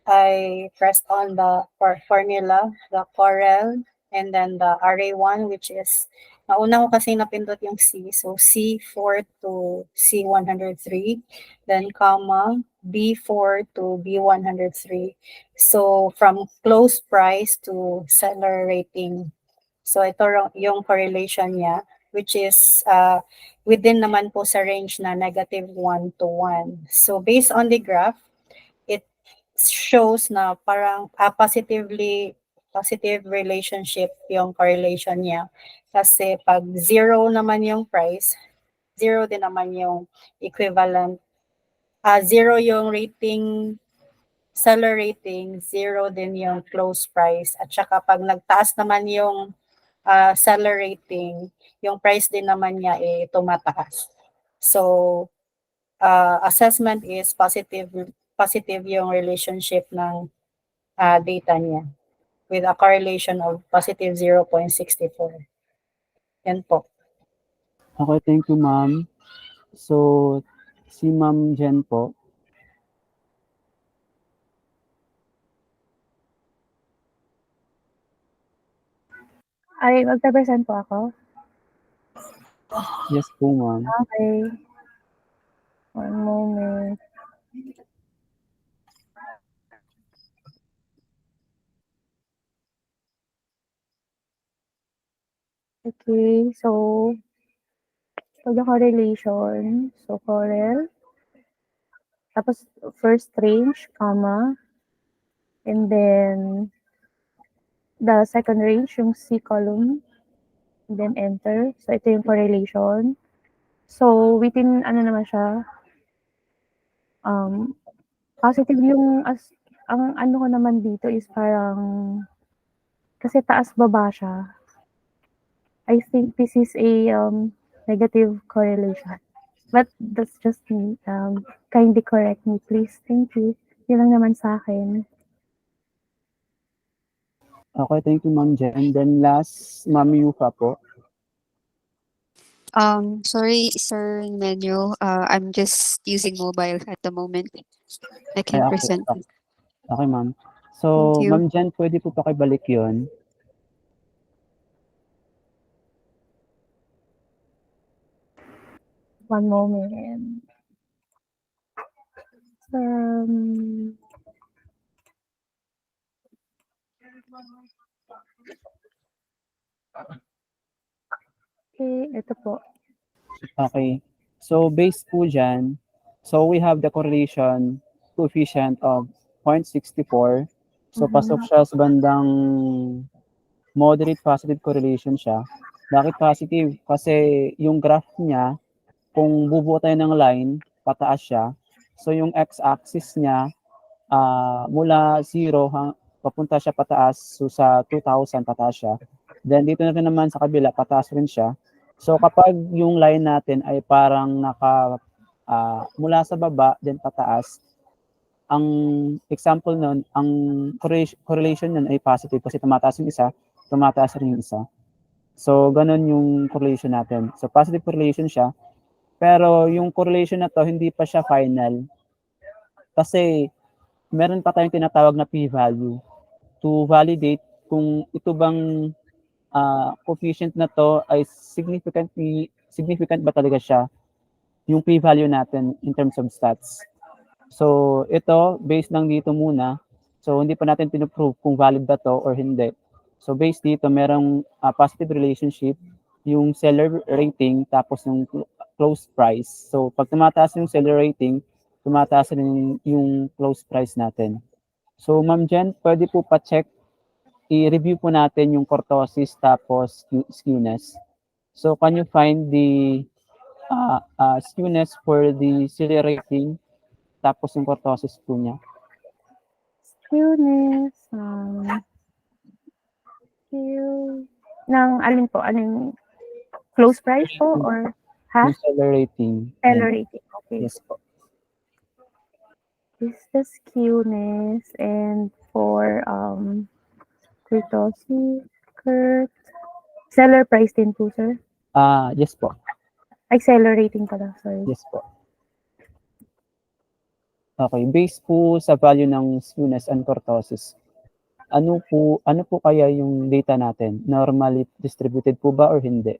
I pressed on the formula, the Corel, and then the array 1, which is, nauna ko kasi napindot yung C. So C4 to C103, then comma, B4 to B103. So from close price to seller rating. So ito yung correlation niya, which is within naman po sa range na -1 to 1. So based on the graph, it shows na parang positive relationship yung correlation niya. Kasi pag 0 naman yung price, 0 din naman yung equivalent. 0 yung rating, seller rating, 0 din yung close price. At saka pag nagtaas naman yung seller rating, yung price din naman niya tumataas. So, assessment is positive yung relationship ng data niya with a correlation of positive 0.64. Yan po. Okay, thank you, Ma'am. So, si Ma'am Jen po. Ay, magpe-present po ako? Yes po, Ma'am. Okay. One moment. Okay, so for the correlation, so Corel, tapos first range, comma, and then the second range, yung C column, and then enter. So ito yung correlation. So within ano naman siya, positive yung ang ano ko naman dito is parang kasi taas baba siya. I think this is a negative correlation. But that's just me. Kindly correct me, please. Thank you. Yun lang naman sa akin. Okay, thank you, Ma'am Jen. And then last, Ma'am Yufa po. Sorry, Sir Menyo. I'm just using mobile at the moment. I Ay, can okay. present. Okay, Ma'am. So, Thank you. Ma'am Jen, pwede po pakibalik yun. One moment. Okay, ito po. Okay. So, based po dyan, so we have the correlation coefficient of 0.64. So, pasok siya sa bandang moderate positive correlation siya. Bakit positive? Kasi yung graph niya, kung bubuo tayo ng line, pataas siya. So, yung x-axis niya, mula 0 papunta siya pataas. So, sa 2,000 pataas siya. Then, dito na rin naman sa kabila, pataas rin siya. So, kapag yung line natin ay parang mula sa baba, then pataas, ang example nun, ang correlation nun ay positive kasi tumataas yung isa, tumataas rin yung isa. So, ganun yung correlation natin. So, positive correlation siya. Pero yung correlation na to, hindi pa siya final. Kasi, meron pa tayong tinatawag na p-value to validate kung ito bang coefficient na to ay significant ba talaga siya, yung p-value natin in terms of stats. So, ito, based lang dito muna. So, hindi pa natin pinoprove kung valid ba to or hindi. So, based dito, merong positive relationship, yung seller rating, tapos yung close price. So, pag tumataas yung seller rating, tumataas rin yung close price natin. So, Ma'am Jen, pwede po pa-check, i-review po natin yung kurtosis tapos skewness. So, can you find the skewness for the silly rating tapos yung kurtosis po niya? Skewness, skew, ng alin po? Anong close price po or Yung seller rating. seller rating? Okay. Yes po. This is the skewness, and for kurtosis, seller price din po, sir. Yes po. Ay, seller rating pala, sorry. Yes po. Okay, based po sa value ng skewness and kurtosis, ano po kaya yung data natin? Normally distributed po ba or hindi?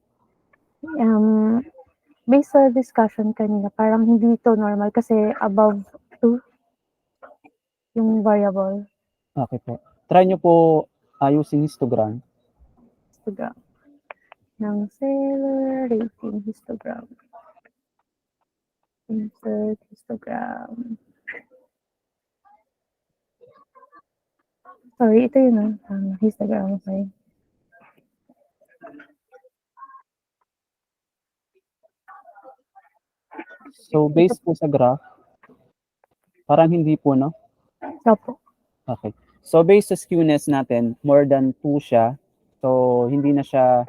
Based sa discussion kanina, parang hindi to normal kasi above 2 yung variable. Okay po. Try nyo po using histogram. Histogram. Ng seller rating histogram. Insert histogram. Sorry, ito yun. Histogram. Sorry. So, based po sa graph, parang hindi po, no? Opo. Okay. So, based sa skewness natin, more than 2 siya. So, hindi na siya,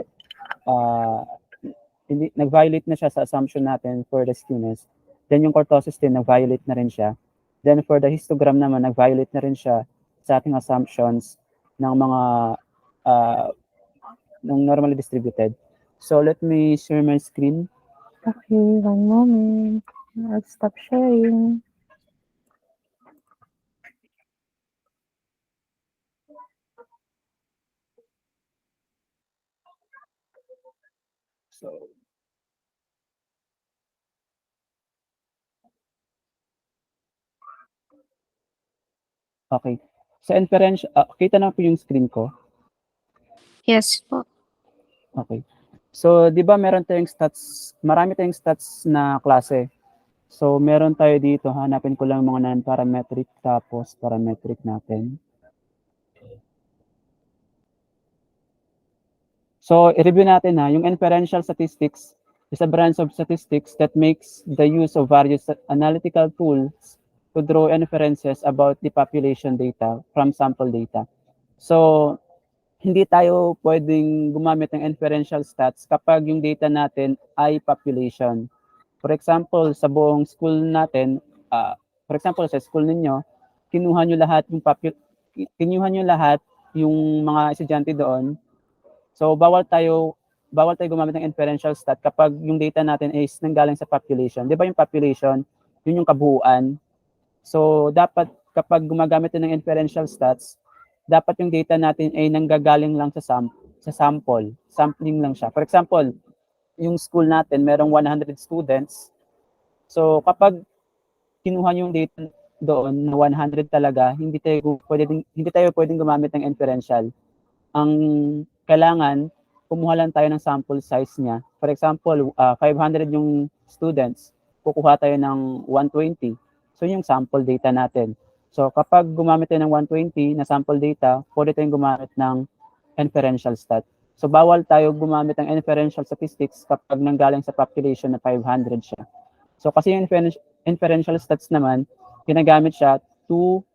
nag-violate na siya sa assumption natin for the skewness. Then, yung kurtosis din, nag-violate na rin siya. Then, for the histogram naman, nag-violate na rin siya sa ating assumptions ng mga ng normally distributed. So, let me share my screen. Okay, one moment. I'll stop sharing. So, okay. Sa inference, kita na po yung screen ko. Yes po. Okay. So, di ba meron tayong stats, marami tayong stats na klase. So, meron tayo dito, hanapin ko lang mga non-parametric tapos parametric natin. So, i-review natin yung inferential statistics is a branch of statistics that makes the use of various analytical tools to draw inferences about the population data from sample data. So, hindi tayo pwedeng gumamit ng inferential stats kapag yung data natin ay population. For example, sa buong school natin, for example, sa school ninyo, kinuha nyo lahat yung mga estudyante doon. So, bawal tayo gumamit ng inferential stat kapag yung data natin is nanggaling sa population. Di ba yung population, yun yung kabuuan. So, dapat kapag gumagamit ng inferential stats, dapat yung data natin ay nanggagaling lang sa sample. Sampling lang siya. For example, yung school natin, merong 100 students. So, kapag kinuha yung data doon na 100 talaga, hindi tayo pwedeng gumamit ng inferential. Ang kailangan, kumuha lang tayo ng sample size niya. For example, 500 yung students, kukuha tayo ng 120. So, yung sample data natin. So, kapag gumamit tayo ng 120 na sample data, pwede tayong gumamit ng inferential stat. So, bawal tayo gumamit ng inferential statistics kapag nanggaling sa population na 500 siya. So, kasi yung inferential stats naman, ginagamit siya to,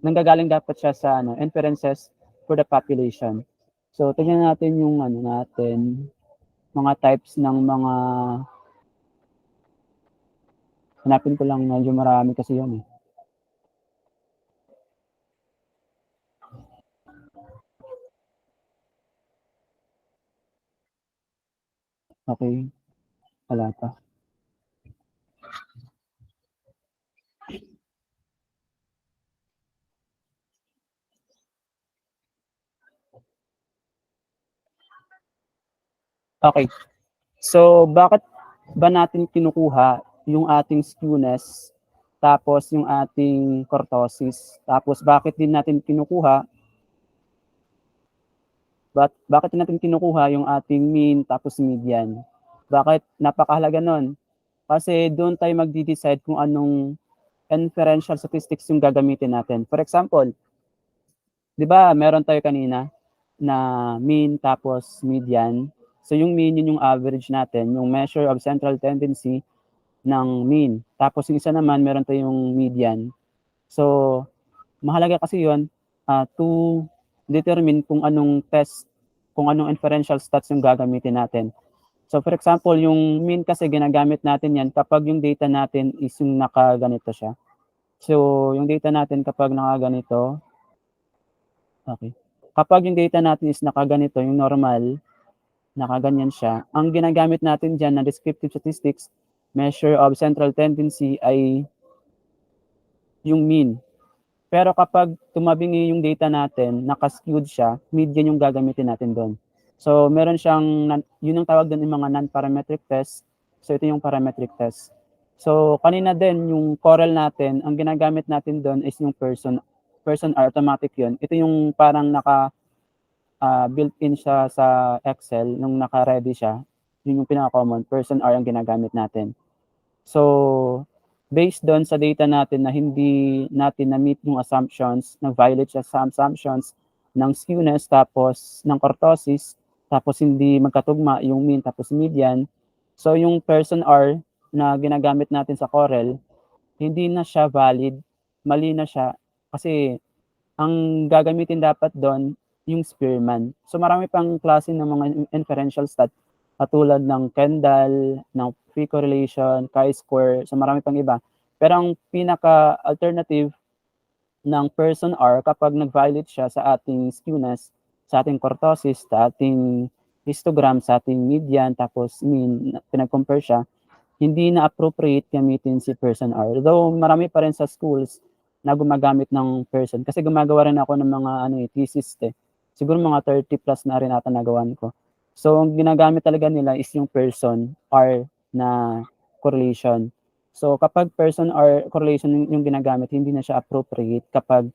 nanggagaling dapat siya sa inferences for the population. So, tingnan natin yung mga types ng mga, hanapin ko lang, medyo marami kasi yun eh. Okay, wala pa. Okay. So, bakit ba natin kinukuha yung ating skewness, tapos yung ating kurtosis, tapos bakit din natin kinukuha yung ating mean tapos median? Bakit napakahalaga nun? Kasi doon tayo magde-decide kung anong inferential statistics yung gagamitin natin. For example, 'di ba meron tayo kanina na mean tapos median. So yung mean yun yung average natin, yung measure of central tendency ng mean. Tapos yung isa naman meron tayong median. So mahalaga kasi yun to determine kung anong test, kung anong inferential stats yung gagamitin natin. So for example, yung mean kasi ginagamit natin yan kapag yung data natin is yung nakaganito siya. So yung data natin kapag nakaganito, okay. Kapag yung data natin is nakaganito, yung normal, nakaganyan siya, ang ginagamit natin dyan na descriptive statistics, measure of central tendency ay yung mean. Pero kapag tumabingi yung data natin, naka-skewed siya, median yung gagamitin natin doon. So meron siyang, yun ang tawag doon yung mga non-parametric test. So ito yung parametric test. So kanina din, yung Corel natin, ang ginagamit natin doon is yung person R, automatic yun. Ito yung parang built-in siya sa Excel, nung naka-ready siya. Yun yung pinaka-common, person R ang ginagamit natin. So based doon sa data natin na hindi natin na-meet yung assumptions, nag-violate siya sa assumptions ng skewness, tapos ng kurtosis, tapos hindi magkatugma yung mean tapos median. So yung person R na ginagamit natin sa Corel, hindi na siya valid, mali na siya, kasi ang gagamitin dapat doon yung Spearman. So marami pang klase ng mga inferential stat, katulad ng Kendall, ng free correlation, chi-square, so marami pang iba. Pero ang pinaka-alternative ng person R kapag nag-violate siya sa ating skewness, sa ating kurtosis, sa ating histogram, sa ating median, tapos mean, pinag-compare siya, hindi na appropriate gamitin si person R. Though marami pa rin sa schools na gumagamit ng person, kasi gumagawa rin ako ng mga thesis Siguro mga 30 plus na rin ata nagawan ko. So ang ginagamit talaga nila is yung person R na correlation. So kapag person R correlation yung ginagamit, hindi na siya appropriate kapag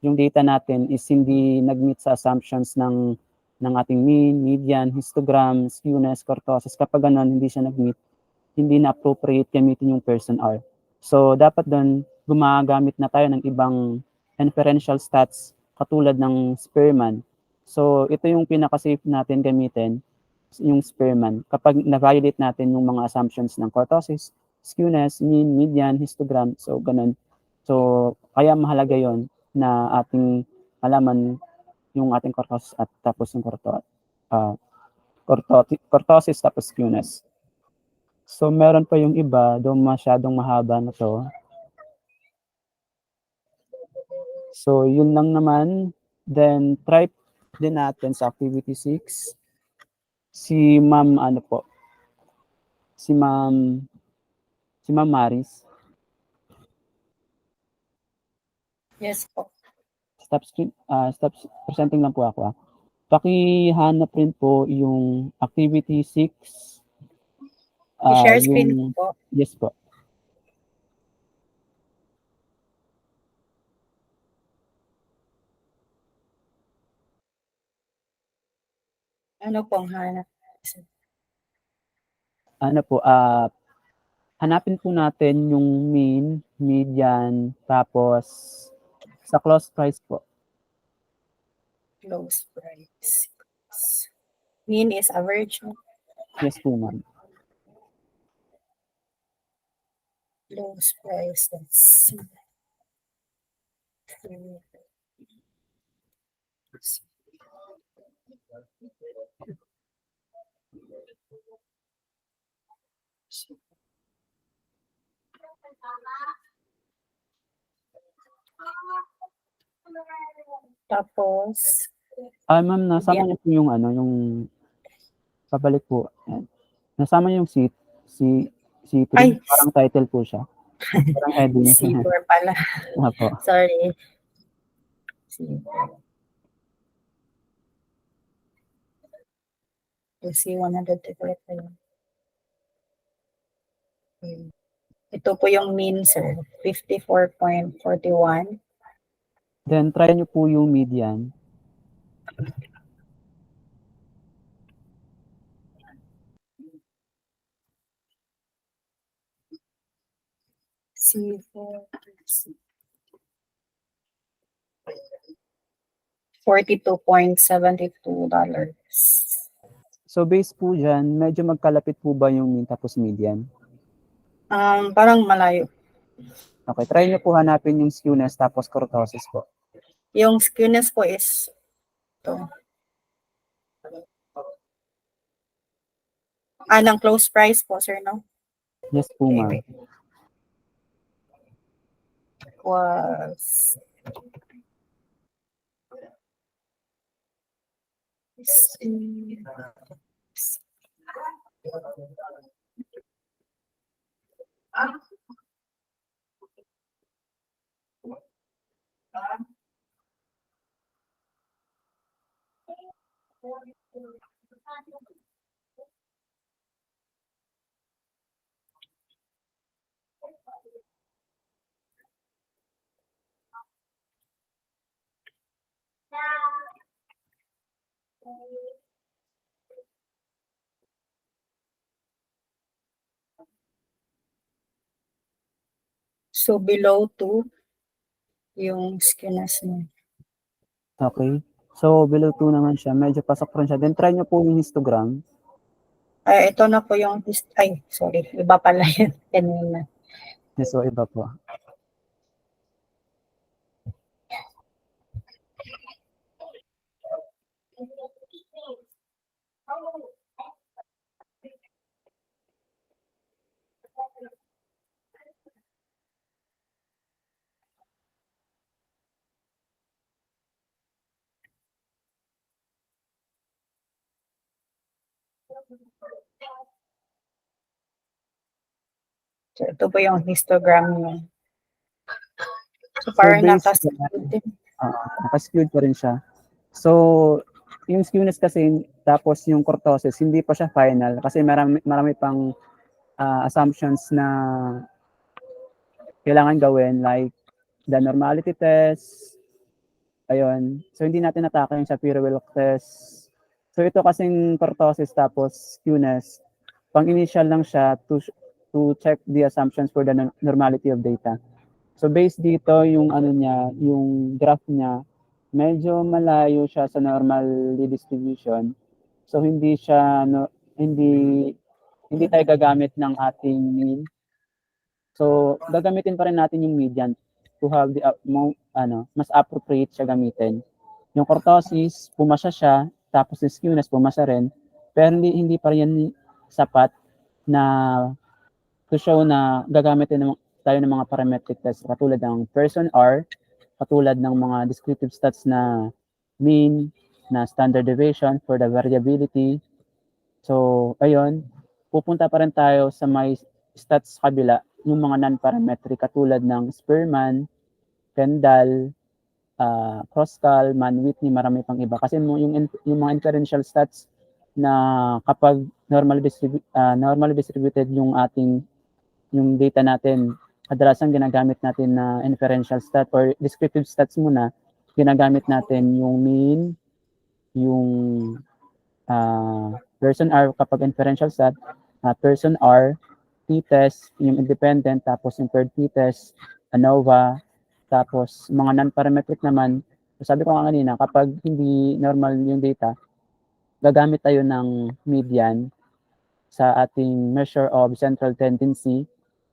yung data natin is hindi nag-meet sa assumptions ng ating mean, median, histogram, skewness, kurtosis. Kapag ganun, hindi siya nag-meet, hindi na appropriate gamitin yung person R. So dapat doon gumagamit na tayo ng ibang inferential stats katulad ng Spearman. So ito yung pinaka-safe natin gamitin, yung Spearman, kapag na-violate natin yung mga assumptions ng kurtosis, skewness, mean, median, histogram, so ganun. So kaya mahalaga yon na ating alaman yung ating kurtosis at tapos yung kurtosis tapos skewness. So meron pa yung iba, though masyadong mahaba na to. So yun lang naman. Then try din natin sa activity 6. Si Ma'am Si Ma'am Maris. Yes po. Stop presenting lang po ako. Pakihanap rin po yung activity 6. I-share screen po. Yes po. Ano pong hanap? Hanapin po natin yung mean, median, tapos sa close price po. Close price. Mean is average. Yes po, ma'am. Close price. Let's see. Tapos, Ma'am, nasama niyo po yung yung pabalik po. Yan. Nasama yung C3. Ay! Parang title po siya. Parang heading. C4 pala. Opo. Sorry. C4. C100 correct pa yun. Ito po yung mean, sir. 54.41. Then, try niyo po yung median. C4, $42.72. So based po dyan, medyo magkalapit po ba yung mean tapos median? Parang malayo. Okay, try nyo po hanapin yung skewness tapos kurtosis po. Yung skewness po is ito. Ng close price po, sir, no? Yes po, ma'am. Was so below 2 yung skewness mo. Okay. So below 2 naman siya, medyo pasok rin siya. Then try nyo po yung histogram. Ay, ito na po yung sorry, iba pala yun kanina. Yes, so iba po. So, ito po yung histogram niya. So, parang based- nakaskewed din. Nakaskewed pa rin siya. So, yung skewness kasi, tapos yung kurtosis, hindi pa siya final kasi marami pang assumptions na kailangan gawin like the normality test. Ayun. So, hindi natin natake yung Shapiro-Wilk test. So, ito kasing kurtosis tapos skewness, pang initial lang siya to check the assumptions for the normality of data. So based dito yung ano niya, yung graph niya, medyo malayo siya sa normal distribution. So hindi tayo gagamit ng ating mean. So gagamitin pa rin natin yung median to have the mas appropriate siya gamitin. Yung kurtosis, pumasa siya, tapos yung skewness pumasa rin, pero hindi pa rin sapat na to show na gagamitin tayo ng mga parametric tests katulad ng person R, katulad ng mga descriptive stats na mean, na standard deviation for the variability. So, ayun, pupunta pa rin tayo sa may stats kabila, yung mga non-parametric katulad ng Spearman, Kendall, Croskal, Mann-Whitney, marami pang iba. Kasi yung mga inferential stats na kapag normally distributed yung data natin, kadalasan ginagamit natin na inferential stat or descriptive stats muna, ginagamit natin yung mean, yung person R kapag inferential stat, person R, t-test, yung independent, tapos yung third t-test, ANOVA, tapos mga non-parametric naman, sabi ko nga kanina, kapag hindi normal yung data, gagamit tayo ng median sa ating measure of central tendency.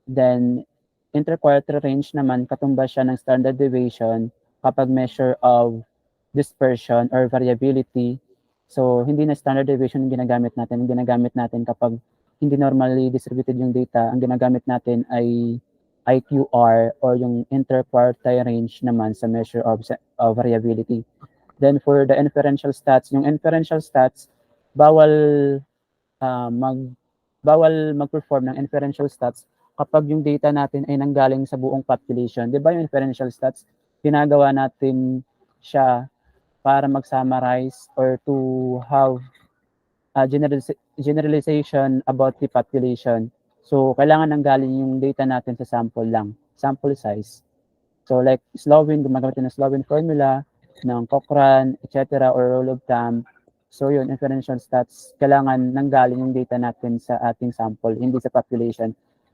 Then, interquartile range naman, katumbas siya ng standard deviation kapag measure of dispersion or variability. So, hindi na standard deviation yung ginagamit natin. Ang ginagamit natin kapag hindi normally distributed yung data, ang ginagamit natin ay IQR or yung interquartile range naman sa measure of variability. Then, for the inferential stats, yung inferential stats, bawal mag-perform ng inferential stats kapag yung data natin ay nanggaling sa buong population. Di ba yung inferential stats, ginagawa natin siya para mag-summarize or to have a generalization about the population. So, kailangan nanggaling yung data natin sa sample lang, sample size. So, like Slowin, gumagamit ng Slowin formula, ng Cochrane, etc. or rule of thumb. So yun, inferential stats, kailangan nanggaling yung data natin sa ating sample, hindi sa population.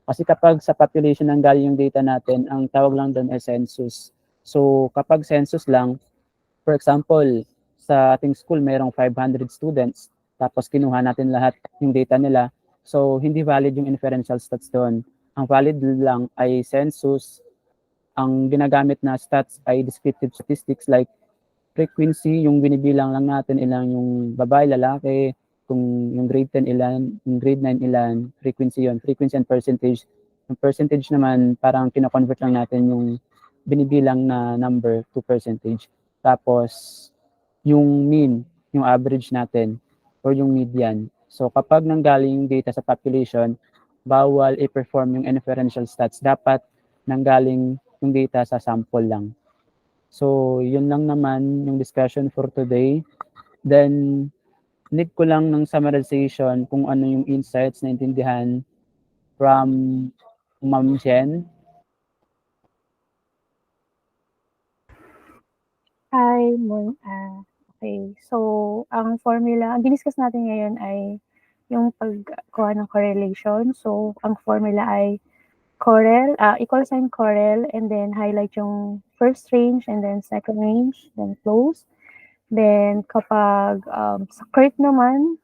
Kasi kapag sa population ang galing yung data natin, ang tawag lang doon ay census. So kapag census lang, for example, sa ating school mayroong 500 students, tapos kinuha natin lahat yung data nila. So hindi valid yung inferential stats doon. Ang valid lang ay census. Ang ginagamit na stats ay descriptive statistics like frequency, yung binibilang lang natin ilang yung babae, lalaki, kung yung grade 10 ilan, yung grade 9 ilan, frequency yon, frequency and percentage. Yung percentage naman, parang kina-convert lang natin yung binibilang na number to percentage. Tapos, yung mean, yung average natin, or yung median. So, kapag nanggaling yung data sa population, bawal i-perform yung inferential stats. Dapat nanggaling yung data sa sample lang. So, yun lang naman yung discussion for today. Then, need ko lang ng summarization kung ano yung insights na intindihan from Ma'am Jen. Hi, okay. So, ang formula, ang diniscuss natin ngayon ay yung pagkuha ng correlation. So, ang formula ay equal sign correl, and then highlight yung first range, and then second range, then close. Then, kapag sa Kurt naman,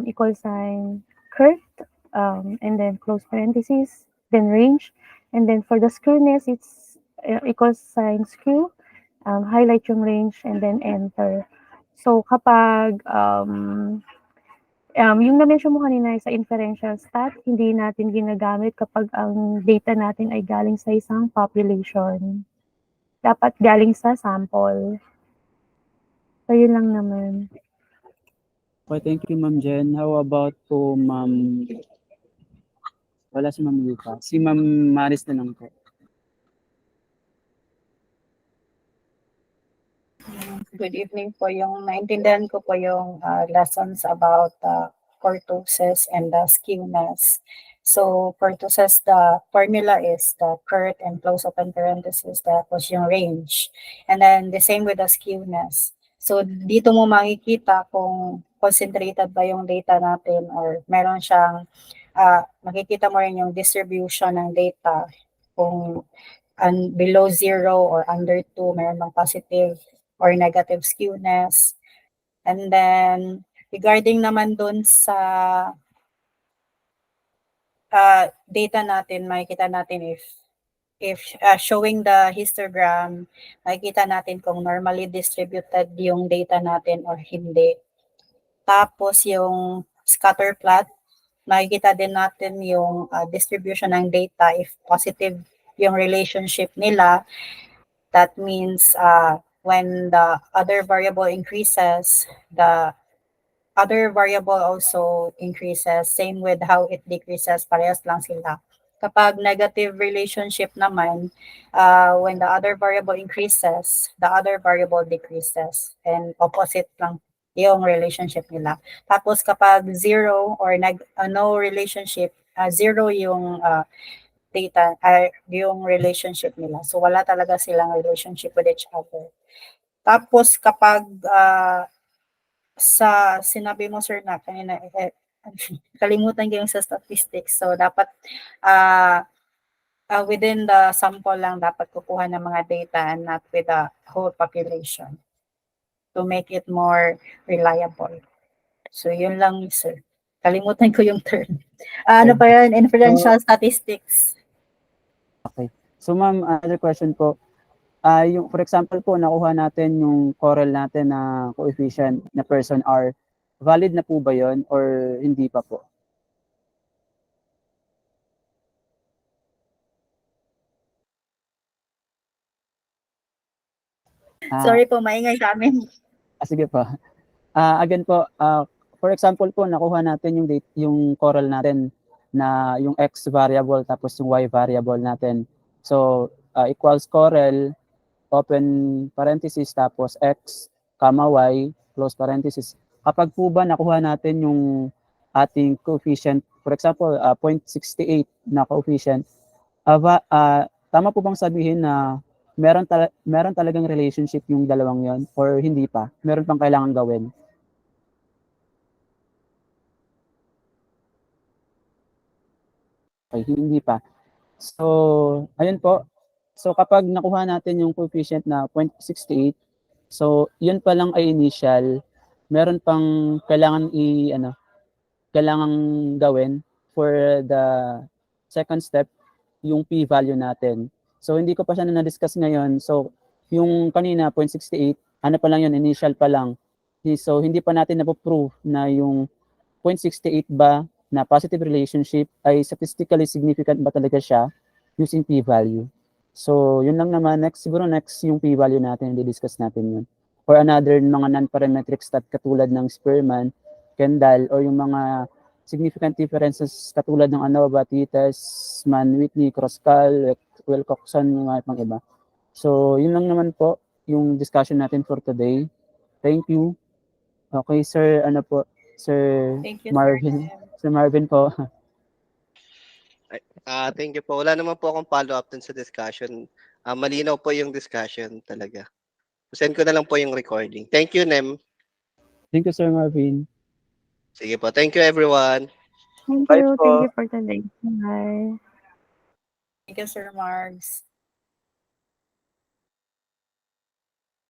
equal sign Kurt, and then close parentheses, then range. And then for the screwness, it's equal sign screw, highlight yung range, and then enter. So, kapag yung na-mention mo kanina sa inferential stat, hindi natin ginagamit kapag ang data natin ay galing sa isang population. Dapat galing sa sample. So, yun lang naman. Okay, thank you, Ma'am Jen. How about po, Ma'am... Wala si Ma'am Lupa. Si Ma'am Maris na lang po. Good evening po. Yung naintindihan ko po yung lessons about kurtosis and the skewness. So kurtosis, the formula is the Kurt and close open parenthesis, tapos yung range. And then the same with the skewness. So dito mo makikita kung concentrated ba yung data natin or meron siyang, makikita mo rin yung distribution ng data. Kung below 0 or under 2, meron bang positive or negative skewness. And then, regarding naman dun sa data natin, makikita natin if showing the histogram, makikita natin kung normally distributed yung data natin or hindi. Tapos yung scatter plot, makikita din natin yung distribution ng data if positive yung relationship nila. That means when the other variable increases, the other variable also increases. Same with how it decreases, parehas lang sila. Kapag negative relationship naman, when the other variable increases, the other variable decreases. And opposite lang yung relationship nila. Tapos kapag zero or no relationship, zero yung data, yung relationship nila. So wala talaga silang relationship with each other. Tapos kapag sa sinabi mo sir na kanina, kalimutan ko yung sa statistics. So dapat within the sample lang dapat kukuha ng mga data and not with the whole population to make it more reliable. So yun lang sir. Kalimutan ko yung term. Ano pa yun? Inferential statistics. Okay. So ma'am, other question po. Yung for example po, nakuha natin yung correl natin na coefficient na person R. Valid na po ba 'yon or hindi pa po? Sorry po, maingay sa amin. Sige po. Again po, for example po, nakuha natin yung correl natin na yung x variable tapos yung y variable natin. So, equals correl, open parenthesis, tapos x, comma y, close parenthesis. Kapag po ba nakuha natin yung ating coefficient, for example, 0.68 na coefficient, tama po bang sabihin na meron talagang relationship yung dalawang yon or hindi pa? Meron pang kailangan gawin? Okay, hindi pa. So, ayun po. So, kapag nakuha natin yung coefficient na 0.68, so, yun pa lang ay initial. Meron pang kailangan gawin for the second step, yung p-value natin. So, hindi ko pa siya na-discuss ngayon. So, yung kanina, 0.68, ano pa lang yun, initial pa lang. So, hindi pa natin napoprove na yung 0.68 ba na positive relationship ay statistically significant ba talaga siya using p-value. So, yun lang naman. Siguro next yung p-value natin, di-discuss natin yun. Or another mga non-parametric stat katulad ng Spearman, Kendall, or yung mga significant differences katulad ng ANOVA, TITES, Mann-Whitney, Kroskal, Wilcoxon, mga pang iba. So, yun lang naman po yung discussion natin for today. Thank you. Okay, Sir, Sir Thank you, Marvin. Sir. Sir Marvin po. Thank you po. Wala naman po akong follow-up dun sa discussion. Malinaw po yung discussion talaga. Send ko na lang po yung recording. Thank you, Nem. Thank you, Sir Marvin. Sige po. Thank you, everyone. Thank Bye you. po. Thank you for today. Bye. Thank you, Sir Margs.